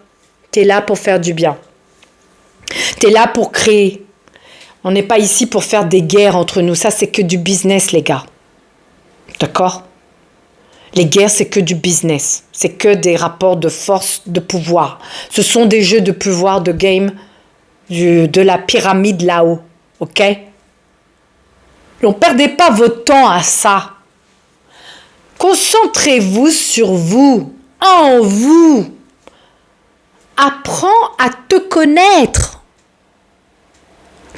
Tu es là pour faire du bien. Tu es là pour créer. On n'est pas ici pour faire des guerres entre nous. Ça, c'est que du business, les gars. D'accord? Les guerres, c'est que du business. C'est que des rapports de force, de pouvoir. Ce sont des jeux de pouvoir, de game, de la pyramide là-haut. Ok? Donc, perdez pas votre temps à ça. Concentrez-vous sur vous, en vous. Apprends à te connaître.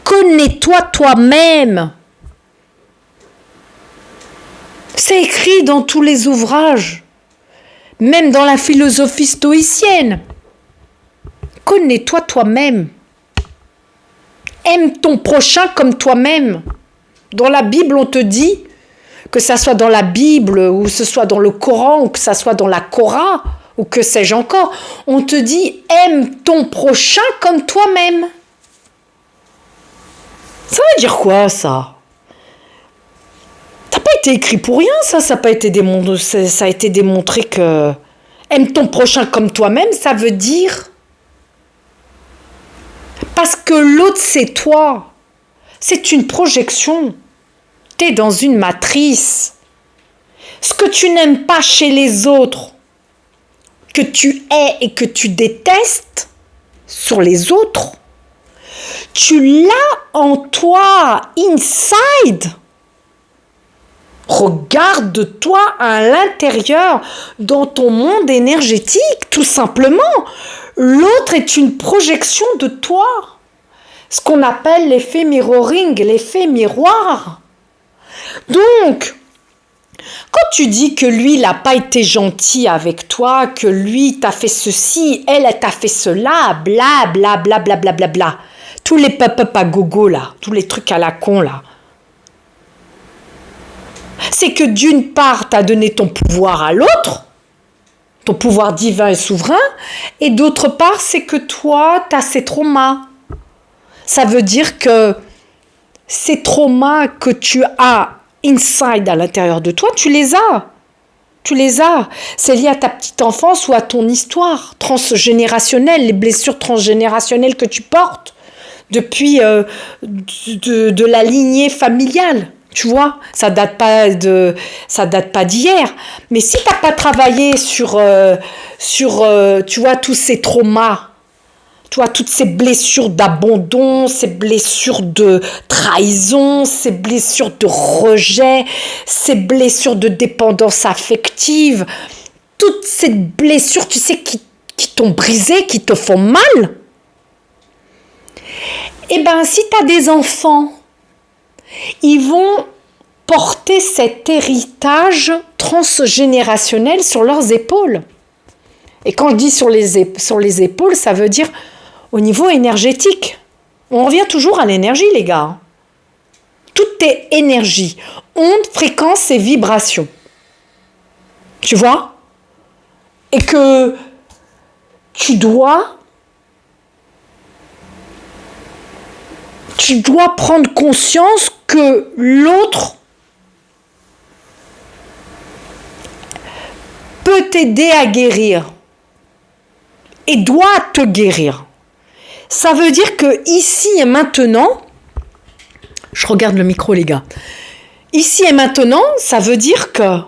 Connais-toi toi-même. C'est écrit dans tous les ouvrages, même dans la philosophie stoïcienne. Connais-toi toi-même. Aime ton prochain comme toi-même. Dans la Bible, on te dit, que ça soit dans la Bible, ou que ce soit dans le Coran, ou que ça soit dans la Korah, ou que sais-je encore, on te dit, aime ton prochain comme toi-même. Ça veut dire quoi, ça? Ça n'a pas été écrit pour rien, ça n'a pas été démontré, ça a été démontré que aime ton prochain comme toi-même, ça veut dire parce que l'autre c'est toi, c'est une projection, tu es dans une matrice. Ce que tu n'aimes pas chez les autres, que tu hais et que tu détestes sur les autres, tu l'as en toi, inside. Regarde-toi à l'intérieur, dans ton monde énergétique, tout simplement. L'autre est une projection de toi. Ce qu'on appelle l'effet mirroring, l'effet miroir. Donc, quand tu dis que lui, il n'a pas été gentil avec toi, que lui t'a fait ceci, elle t'a fait cela, bla bla bla bla bla bla bla, tous les pop-up à gogo là, tous les trucs à la con là, c'est que d'une part, tu as donné ton pouvoir à l'autre, ton pouvoir divin et souverain, et d'autre part, c'est que toi, tu as ces traumas. Ça veut dire que ces traumas que tu as inside à l'intérieur de toi, tu les as. Tu les as. C'est lié à ta petite enfance ou à ton histoire transgénérationnelle, les blessures transgénérationnelles que tu portes depuis de la lignée familiale. Tu vois, ça date pas d'hier. Mais si tu n'as pas travaillé sur tu vois, tous ces traumas, tu vois, toutes ces blessures d'abandon, ces blessures de trahison, ces blessures de rejet, ces blessures de dépendance affective, toutes ces blessures, tu sais, qui t'ont brisé, qui te font mal, eh bien, si tu as des enfants, ils vont porter cet héritage transgénérationnel sur leurs épaules. Et quand je dis sur les épaules, ça veut dire au niveau énergétique. On revient toujours à l'énergie, les gars. Tout est énergie, ondes, fréquences et vibrations. Tu vois? Et que tu dois prendre conscience que l'autre peut t'aider à guérir et doit te guérir. Ça veut dire que ici et maintenant, je regarde le micro les gars, ici et maintenant, ça veut dire que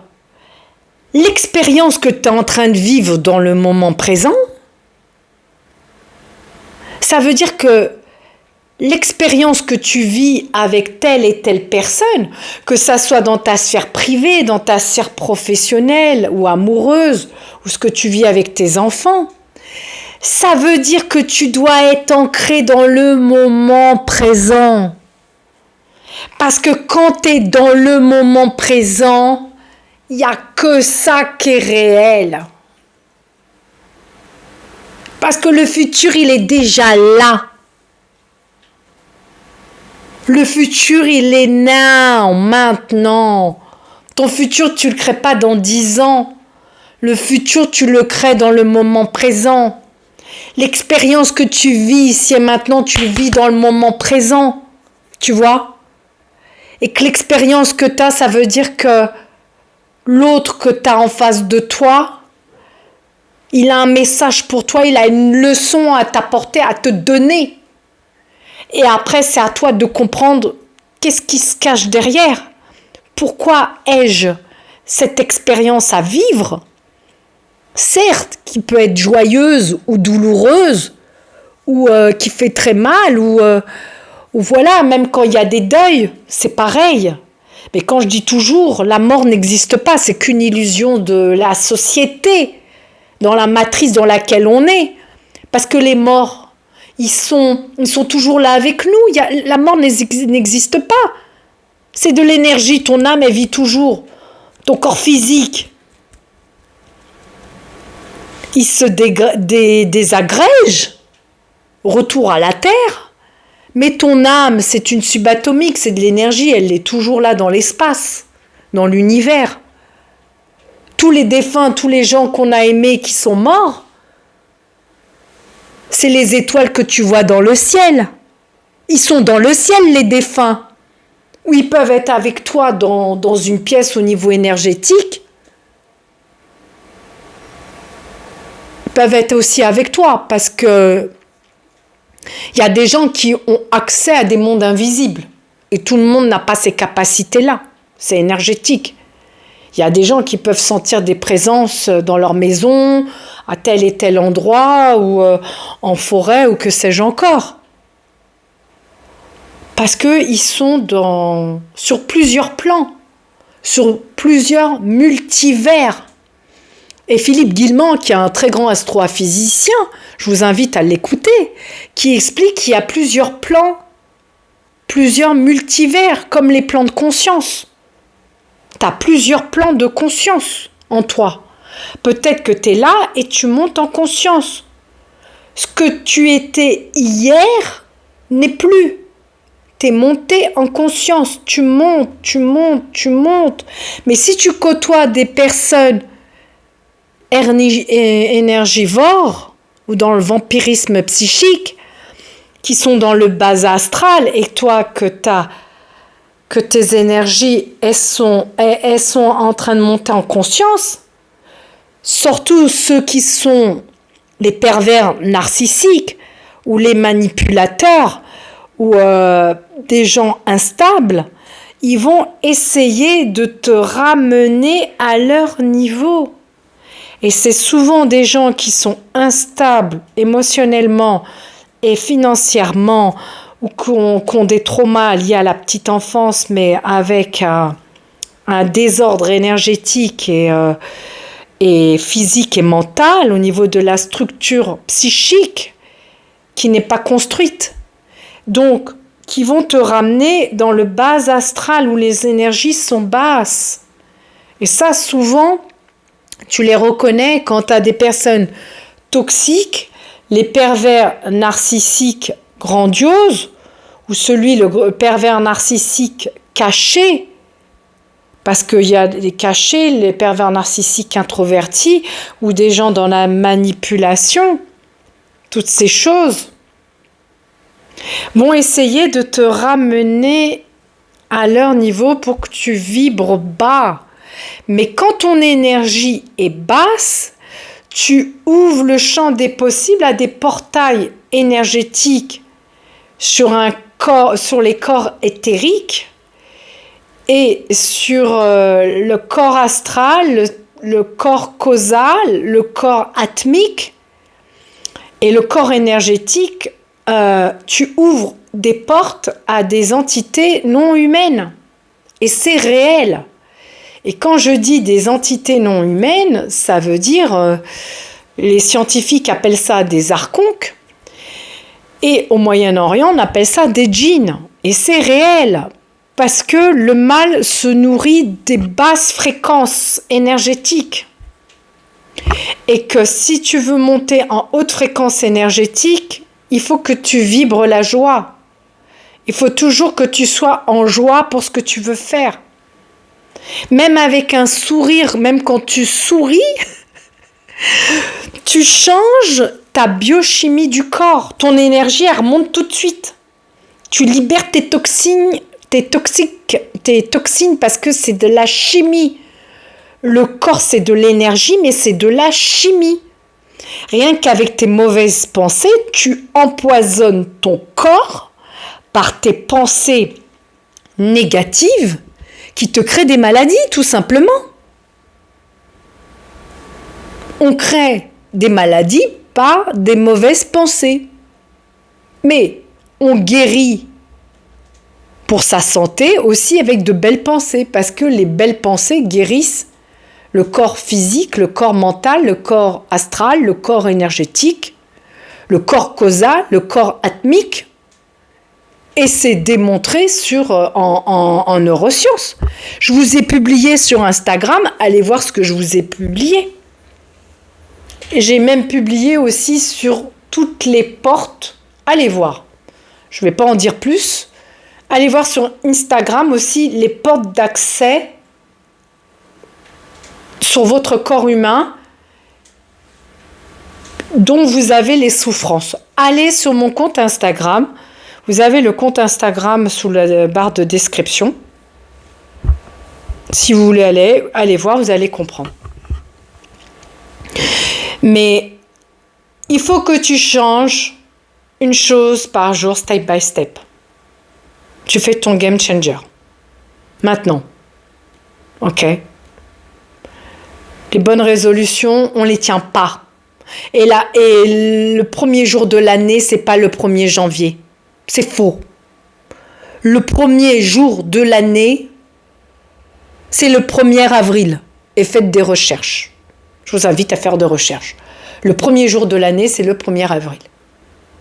l'expérience que tu es en train de vivre dans le moment présent, ça veut dire que l'expérience que tu vis avec telle et telle personne, que ça soit dans ta sphère privée, dans ta sphère professionnelle ou amoureuse, ou ce que tu vis avec tes enfants, ça veut dire que tu dois être ancré dans le moment présent. Parce que quand tu es dans le moment présent, il n'y a que ça qui est réel. Parce que le futur, il est déjà là. Le futur, il est now, maintenant. Ton futur, tu ne le crées pas dans 10 ans. Le futur, tu le crées dans le moment présent. L'expérience que tu vis ici et maintenant, tu le vis dans le moment présent. Tu vois? Et que l'expérience que tu as, ça veut dire que l'autre que tu as en face de toi, il a un message pour toi, il a une leçon à t'apporter, à te donner. Et après, c'est à toi de comprendre qu'est-ce qui se cache derrière. Pourquoi ai-je cette expérience à vivre? Certes, qui peut être joyeuse ou douloureuse, ou qui fait très mal, ou voilà, même quand il y a des deuils, c'est pareil. Mais quand je dis toujours, la mort n'existe pas, c'est qu'une illusion de la société, dans la matrice dans laquelle on est. Parce que les morts, ils sont toujours là avec nous. La mort n'existe pas. C'est de l'énergie, ton âme, elle vit toujours. Ton corps physique, il se désagrège, retour à la terre. Mais ton âme, c'est une subatomique, c'est de l'énergie, elle est toujours là dans l'espace, dans l'univers. Tous les défunts, tous les gens qu'on a aimés qui sont morts, c'est les étoiles que tu vois dans le ciel. Ils sont dans le ciel, les défunts. Ou ils peuvent être avec toi dans une pièce au niveau énergétique. Ils peuvent être aussi avec toi parce que il y a des gens qui ont accès à des mondes invisibles. Et tout le monde n'a pas ces capacités-là. C'est énergétique. Il y a des gens qui peuvent sentir des présences dans leur maison, à tel et tel endroit, ou en forêt, ou que sais-je encore. Parce qu'ils sont sur plusieurs plans, sur plusieurs multivers. Et Philippe Guillemant, qui est un très grand astrophysicien, je vous invite à l'écouter, qui explique qu'il y a plusieurs plans, plusieurs multivers, comme les plans de conscience. Tu as plusieurs plans de conscience en toi. Peut-être que tu es là et tu montes en conscience. Ce que tu étais hier n'est plus. Tu es monté en conscience, tu montes, tu montes, tu montes. Mais si tu côtoies des personnes énergivores ou dans le vampirisme psychique, qui sont dans le bas astral, et toi que tes énergies elles sont en train de monter en conscience, surtout ceux qui sont les pervers narcissiques ou les manipulateurs ou des gens instables, ils vont essayer de te ramener à leur niveau. Et c'est souvent des gens qui sont instables émotionnellement et financièrement, ou qui ont des traumas liés à la petite enfance, mais avec un désordre énergétique et physique et mental au niveau de la structure psychique qui n'est pas construite. Donc, qui vont te ramener dans le bas astral où les énergies sont basses. Et ça, souvent, tu les reconnais quand tu as des personnes toxiques, les pervers narcissiques grandioses, ou le pervers narcissique caché, parce qu'il y a des cachés, les pervers narcissiques introvertis, ou des gens dans la manipulation, toutes ces choses vont essayer de te ramener à leur niveau pour que tu vibres bas. Mais quand ton énergie est basse, tu ouvres le champ des possibles à des portails énergétiques sur les corps éthériques et sur le corps astral, le corps causal, le corps atmique et le corps énergétique. Tu ouvres des portes à des entités non humaines et c'est réel. Et quand je dis des entités non humaines, ça veut dire, les scientifiques appellent ça des archonques, et au Moyen-Orient, on appelle ça des djinns. Et c'est réel, parce que le mal se nourrit des basses fréquences énergétiques. Et que si tu veux monter en haute fréquence énergétique, il faut que tu vibres la joie. Il faut toujours que tu sois en joie pour ce que tu veux faire. Même avec un sourire, même quand tu souris, tu changes ta biochimie du corps. Ton énergie, elle remonte tout de suite. Tu libères tes toxines parce que c'est de la chimie. Le corps, c'est de l'énergie, mais c'est de la chimie. Rien qu'avec tes mauvaises pensées, tu empoisonnes ton corps par tes pensées négatives qui te créent des maladies, tout simplement. On crée des maladies par des mauvaises pensées. Mais on guérit pour sa santé aussi avec de belles pensées, parce que les belles pensées guérissent le corps physique, le corps mental, le corps astral, le corps énergétique, le corps causal, le corps atmique. Et c'est démontré en neurosciences. Je vous ai publié sur Instagram, allez voir ce que je vous ai publié. J'ai même publié aussi sur toutes les portes. Allez voir. Je ne vais pas en dire plus. Allez voir sur Instagram aussi les portes d'accès sur votre corps humain dont vous avez les souffrances. Allez sur mon compte Instagram. Vous avez le compte Instagram sous la barre de description. Si vous voulez aller voir, vous allez comprendre. Mais il faut que tu changes une chose par jour, step by step. Tu fais ton game changer. Maintenant. Ok? Les bonnes résolutions, on ne les tient pas. Et le premier jour de l'année, c'est pas le 1er janvier. C'est faux. Le premier jour de l'année, c'est le 1er avril. Et faites des recherches. Je vous invite à faire des recherches. Le premier jour de l'année, c'est le 1er avril.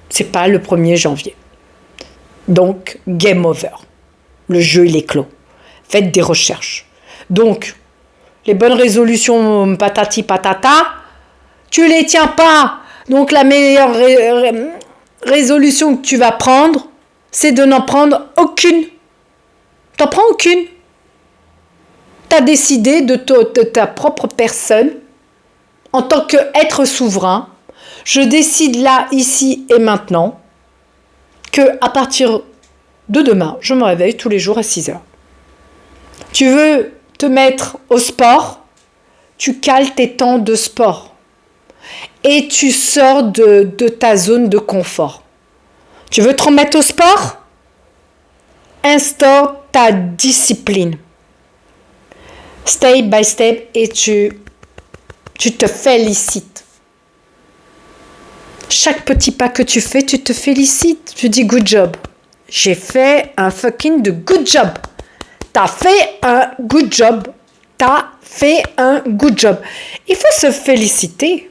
C'est pas le 1er janvier. Donc, game over. Le jeu, il est clos. Faites des recherches. Donc, les bonnes résolutions patati patata, tu les tiens pas. Donc, la meilleure résolution que tu vas prendre, c'est de n'en prendre aucune. T'en prends aucune. Tu as décidé de ta propre personne, en tant qu'être souverain, je décide là, ici et maintenant, que à partir de demain, je me réveille tous les jours à 6 heures. Tu veux te mettre au sport, tu cales tes temps de sport et tu sors de ta zone de confort. Tu veux te remettre au sport? Instaure ta discipline. Step by step et tu te félicites. Chaque petit pas que tu fais, tu te félicites. Tu dis good job. J'ai fait un fucking de good job. T'as fait un good job. T'as fait un good job. Il faut se féliciter.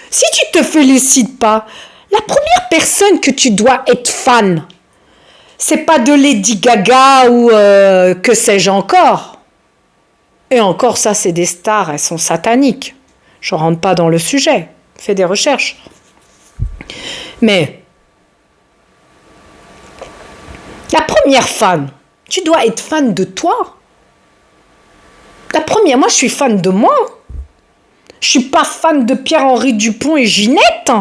Si tu te félicites pas, la première personne que tu dois être fan, c'est pas de Lady Gaga ou que sais-je encore. Et encore, ça, c'est des stars, elles sont sataniques. Je ne rentre pas dans le sujet. Fais des recherches. Mais la première fan, tu dois être fan de toi. La première, moi, je suis fan de moi. Je suis pas fan de Pierre-Henri Dupont et Ginette.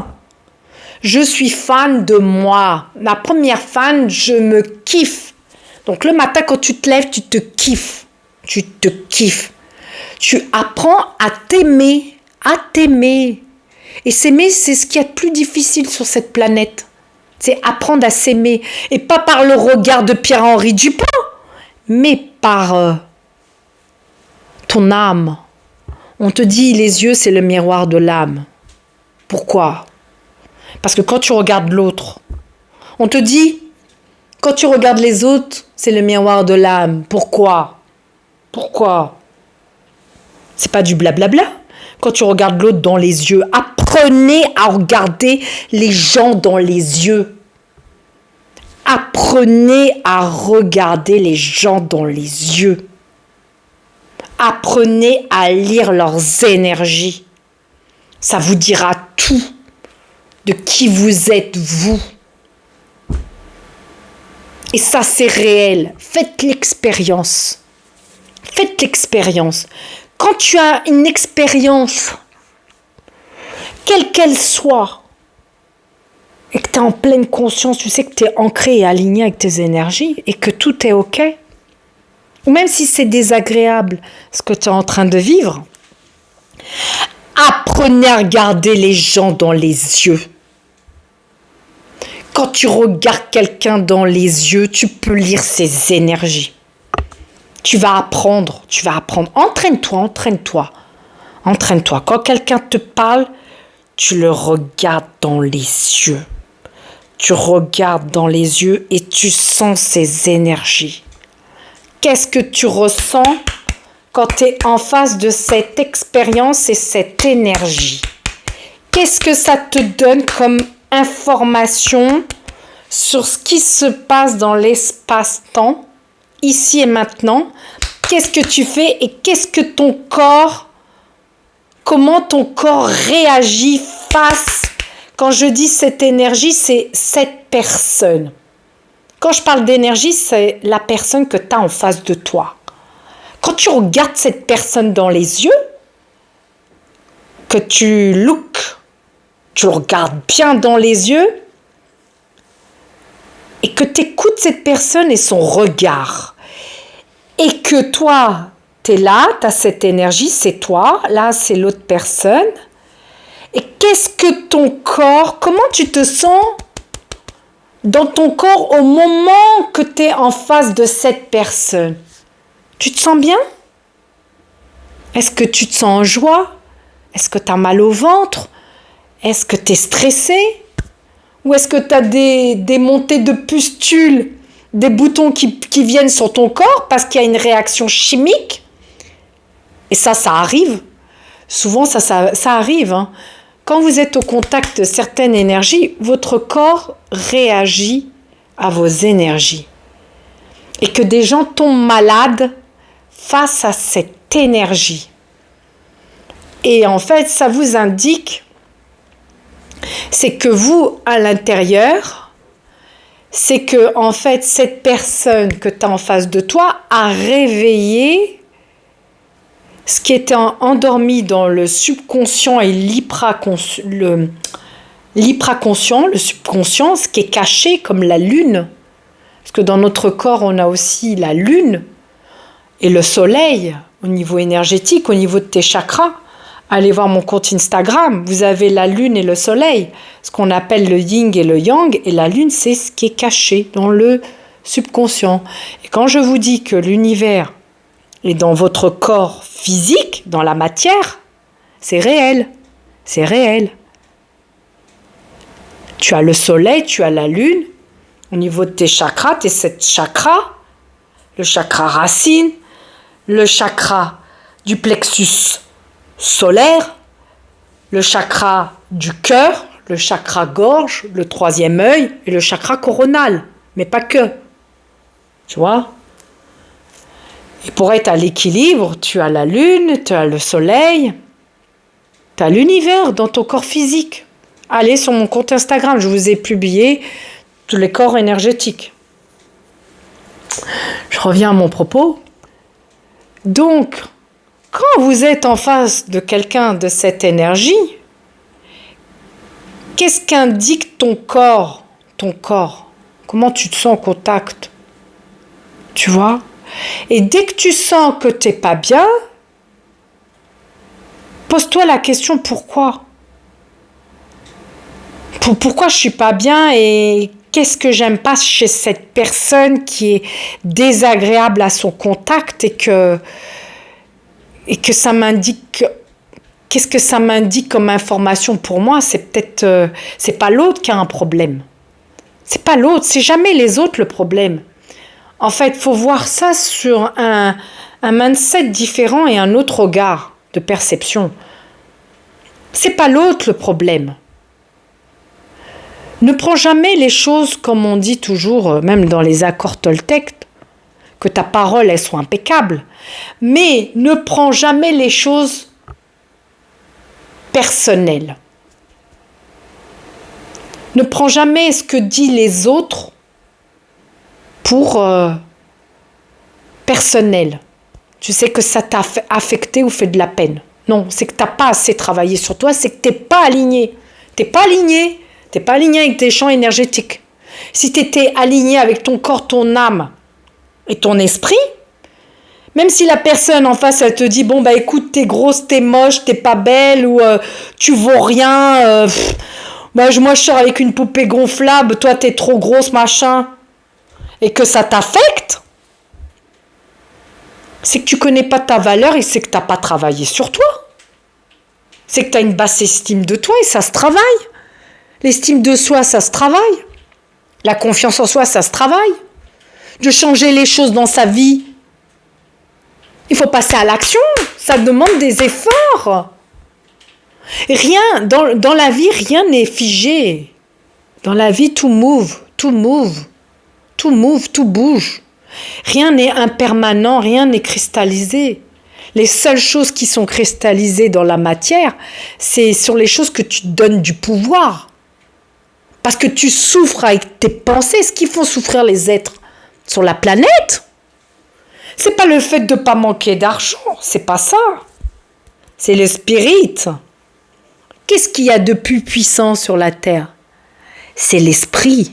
Je suis fan de moi. La première fan, je me kiffe. Donc le matin, quand tu te lèves, tu te kiffes. Tu te kiffes. Tu apprends à t'aimer. À t'aimer. Et s'aimer, c'est ce qu'il y a de plus difficile sur cette planète. C'est apprendre à s'aimer. Et pas par le regard de Pierre-Henri Dupont, mais par ton âme. On te dit, les yeux, c'est le miroir de l'âme. Pourquoi? Parce que quand tu regardes l'autre, on te dit, quand tu regardes les autres, c'est le miroir de l'âme. Pourquoi? Pourquoi? C'est pas du blablabla. Quand tu regardes l'autre dans les yeux, apprenez à regarder les gens dans les yeux. Apprenez à regarder les gens dans les yeux. Apprenez à lire leurs énergies. Ça vous dira tout de qui vous êtes, vous. Et ça, c'est réel. Faites l'expérience. Faites l'expérience. Quand tu as une expérience, quelle qu'elle soit, et que tu es en pleine conscience, tu sais que tu es ancré et aligné avec tes énergies et que tout est OK, ou même si c'est désagréable ce que tu es en train de vivre, apprenez à regarder les gens dans les yeux. Quand tu regardes quelqu'un dans les yeux, tu peux lire ses énergies. Tu vas apprendre. Entraîne-toi, entraîne-toi. Entraîne-toi. Quand quelqu'un te parle, tu le regardes dans les yeux. Tu regardes dans les yeux et tu sens ses énergies. Qu'est-ce que tu ressens quand tu es en face de cette expérience et cette énergie? Qu'est-ce que ça te donne comme information sur ce qui se passe dans l'espace-temps, ici et maintenant? Qu'est-ce que tu fais et qu'est-ce que comment ton corps réagit face, quand je dis cette énergie, c'est cette personne. Quand je parle d'énergie, c'est la personne que tu as en face de toi. Quand tu regardes cette personne dans les yeux, que tu le regardes bien dans les yeux, et que tu écoutes cette personne et son regard, et que toi, tu es là, tu as cette énergie, c'est toi, là c'est l'autre personne, et qu'est-ce que ton corps, comment tu te sens dans ton corps au moment que tu es en face de cette personne? Tu te sens bien? Est-ce que tu te sens en joie? Est-ce que tu as mal au ventre? Est-ce que tu es stressé? Ou est-ce que tu as des montées de pustules, des boutons qui viennent sur ton corps parce qu'il y a une réaction chimique? Et ça arrive. Souvent, ça arrive. Hein. Quand vous êtes au contact de certaines énergies, votre corps réagit à vos énergies. Et que des gens tombent malades face à cette énergie. Et en fait, ça vous indique, c'est que vous, à l'intérieur, c'est que en fait, cette personne que tu as en face de toi a réveillé ce qui était endormi dans le subconscient et l'hypraconscient, le subconscient, ce qui est caché comme la lune. Parce que dans notre corps, on a aussi la lune et le soleil au niveau énergétique, au niveau de tes chakras. Allez voir mon compte Instagram, vous avez la lune et le soleil, ce qu'on appelle le yin et le yang, et la lune, c'est ce qui est caché dans le subconscient. Et quand je vous dis que l'univers est dans votre corps physique, dans la matière, c'est réel, c'est réel. Tu as le soleil, tu as la lune, au niveau de tes chakras, tes 7 chakras, le chakra racine, le chakra du plexus solaire, le chakra du cœur, le chakra gorge, le 3e œil et le chakra coronal, mais pas que. Tu vois ? Et pour être à l'équilibre, tu as la lune, tu as le soleil, tu as l'univers dans ton corps physique. Allez sur mon compte Instagram, je vous ai publié tous les corps énergétiques. Je reviens à mon propos. Donc, quand vous êtes en face de quelqu'un de cette énergie, qu'est-ce qu'indique ton corps? Ton corps. Comment tu te sens en contact? Tu vois? Et dès que tu sens que tu n'es pas bien, pose-toi la question pourquoi? Pourquoi je ne suis pas bien et qu'est-ce que j'aime pas chez cette personne qui est désagréable à son contact et que ça m'indique. Qu'est-ce que ça m'indique comme information pour moi? C'est peut-être. C'est pas l'autre qui a un problème. C'est pas l'autre, c'est jamais les autres le problème. En fait, il faut voir ça sur un mindset différent et un autre regard de perception. C'est pas l'autre le problème. Ne prends jamais les choses comme on dit toujours, même dans les accords Toltec, que ta parole, elles soit impeccable. Mais ne prends jamais les choses personnelles. Ne prends jamais ce que disent les autres pour personnel. Tu sais que ça t'a affecté ou fait de la peine. Non, c'est que tu n'as pas assez travaillé sur toi, c'est que tu n'es pas aligné. Tu n'es pas aligné. Tu n'es pas aligné avec tes champs énergétiques. Si tu étais aligné avec ton corps, ton âme et ton esprit, même si la personne en face, elle te dit, bon, bah écoute, t'es grosse, t'es moche, t'es pas belle, ou tu vaux rien, moi je sors avec une poupée gonflable, toi t'es trop grosse, machin, et que ça t'affecte, c'est que tu connais pas ta valeur et c'est que t'as pas travaillé sur toi. C'est que t'as une basse estime de toi et ça se travaille. L'estime de soi, ça se travaille. La confiance en soi, ça se travaille. De changer les choses dans sa vie, il faut passer à l'action. Ça demande des efforts. Rien, dans la vie, rien n'est figé. Dans la vie, tout move, tout move. Tout move, tout bouge. Rien n'est impermanent, rien n'est cristallisé. Les seules choses qui sont cristallisées dans la matière, c'est sur les choses que tu te donnes du pouvoir. Parce que tu souffres avec tes pensées. Ce qui font souffrir les êtres sur la planète, c'est pas le fait de ne pas manquer d'argent. C'est pas ça. C'est le spirit. Qu'est-ce qu'il y a de plus puissant sur la Terre? C'est l'esprit.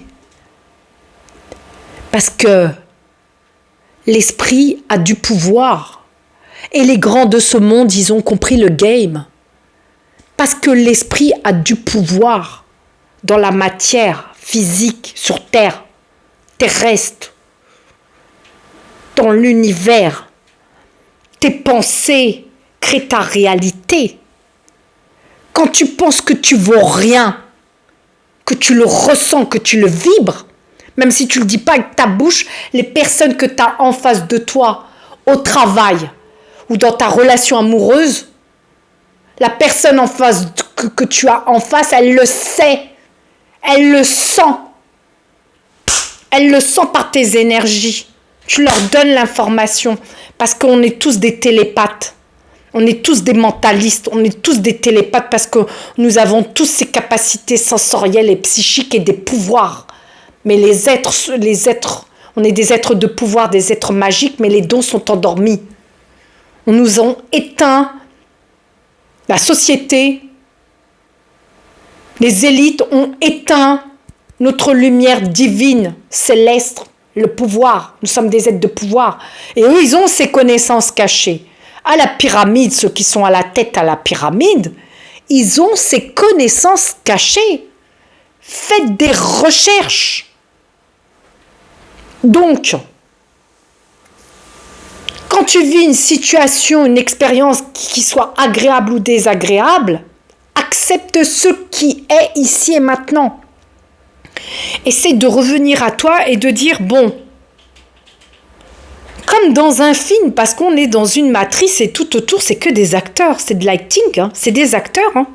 Parce que l'esprit a du pouvoir. Et les grands de ce monde, ils ont compris le game. Parce que l'esprit a du pouvoir dans la matière physique, sur Terre, terrestre, dans l'univers. Tes pensées créent ta réalité. Quand tu penses que tu vaux rien, que tu le ressens, que tu le vibres, même si tu ne le dis pas avec ta bouche, les personnes que tu as en face de toi, au travail ou dans ta relation amoureuse, la personne en face que tu as en face, elle le sait. Elle le sent. Elle le sent par tes énergies. Tu leur donnes l'information parce qu'on est tous des télépathes. On est tous des mentalistes. On est tous des télépathes parce que nous avons tous ces capacités sensorielles et psychiques et des pouvoirs Mais les êtres, on est des êtres de pouvoir, des êtres magiques, mais les dons sont endormis. On nous a éteint, la société, les élites ont éteint notre lumière divine, céleste, le pouvoir. Nous sommes des êtres de pouvoir. Et eux, ils ont ces connaissances cachées. À la pyramide, ceux qui sont à la tête à la pyramide, ils ont ces connaissances cachées. Faites des recherches. Donc, quand tu vis une situation, une expérience qui soit agréable ou désagréable, accepte ce qui est ici et maintenant. Essaie de revenir à toi et de dire, bon, comme dans un film, parce qu'on est dans une matrice et tout autour, c'est que des acteurs, c'est de l'acting, hein, c'est des acteurs. Hein.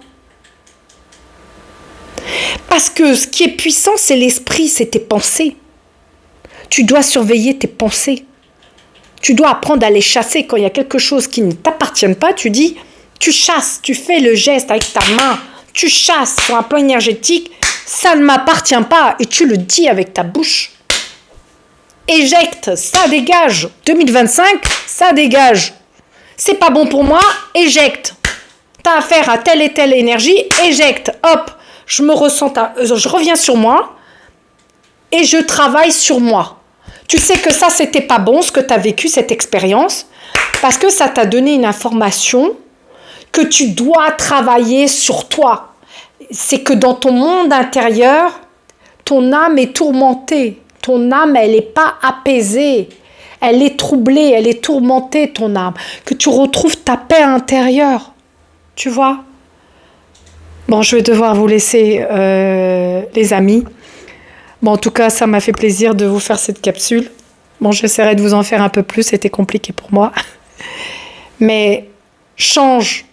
Parce que ce qui est puissant, c'est l'esprit, c'est tes pensées. Tu dois surveiller tes pensées. Tu dois apprendre à les chasser. Quand il y a quelque chose qui ne t'appartient pas, tu dis, tu chasses, tu fais le geste avec ta main, tu chasses sur un plan énergétique, ça ne m'appartient pas, et tu le dis avec ta bouche. Éjecte, ça dégage. 2025, ça dégage. C'est pas bon pour moi, éjecte. T'as affaire à telle et telle énergie, éjecte. Hop, je reviens sur moi et je travaille sur moi. Tu sais que ça, c'était pas bon, ce que tu as vécu, cette expérience, parce que ça t'a donné une information que tu dois travailler sur toi. C'est que dans ton monde intérieur, ton âme est tourmentée. Ton âme, elle n'est pas apaisée. Elle est troublée, elle est tourmentée, ton âme. Que tu retrouves ta paix intérieure. Tu vois ? Bon, je vais devoir vous laisser, les amis. Bon, en tout cas, ça m'a fait plaisir de vous faire cette capsule. Bon, j'essaierai de vous en faire un peu plus. C'était compliqué pour moi. Mais change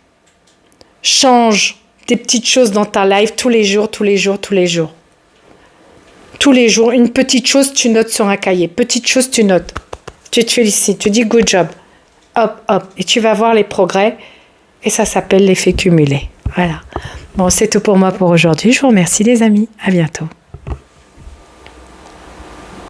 des petites choses dans ta life tous les jours. Tous les jours, une petite chose, tu notes sur un cahier. Petite chose, tu notes. Tu te félicites, tu dis good job. Hop, hop. Et tu vas voir les progrès. Et ça s'appelle l'effet cumulé. Voilà. Bon, c'est tout pour moi pour aujourd'hui. Je vous remercie les amis. À bientôt.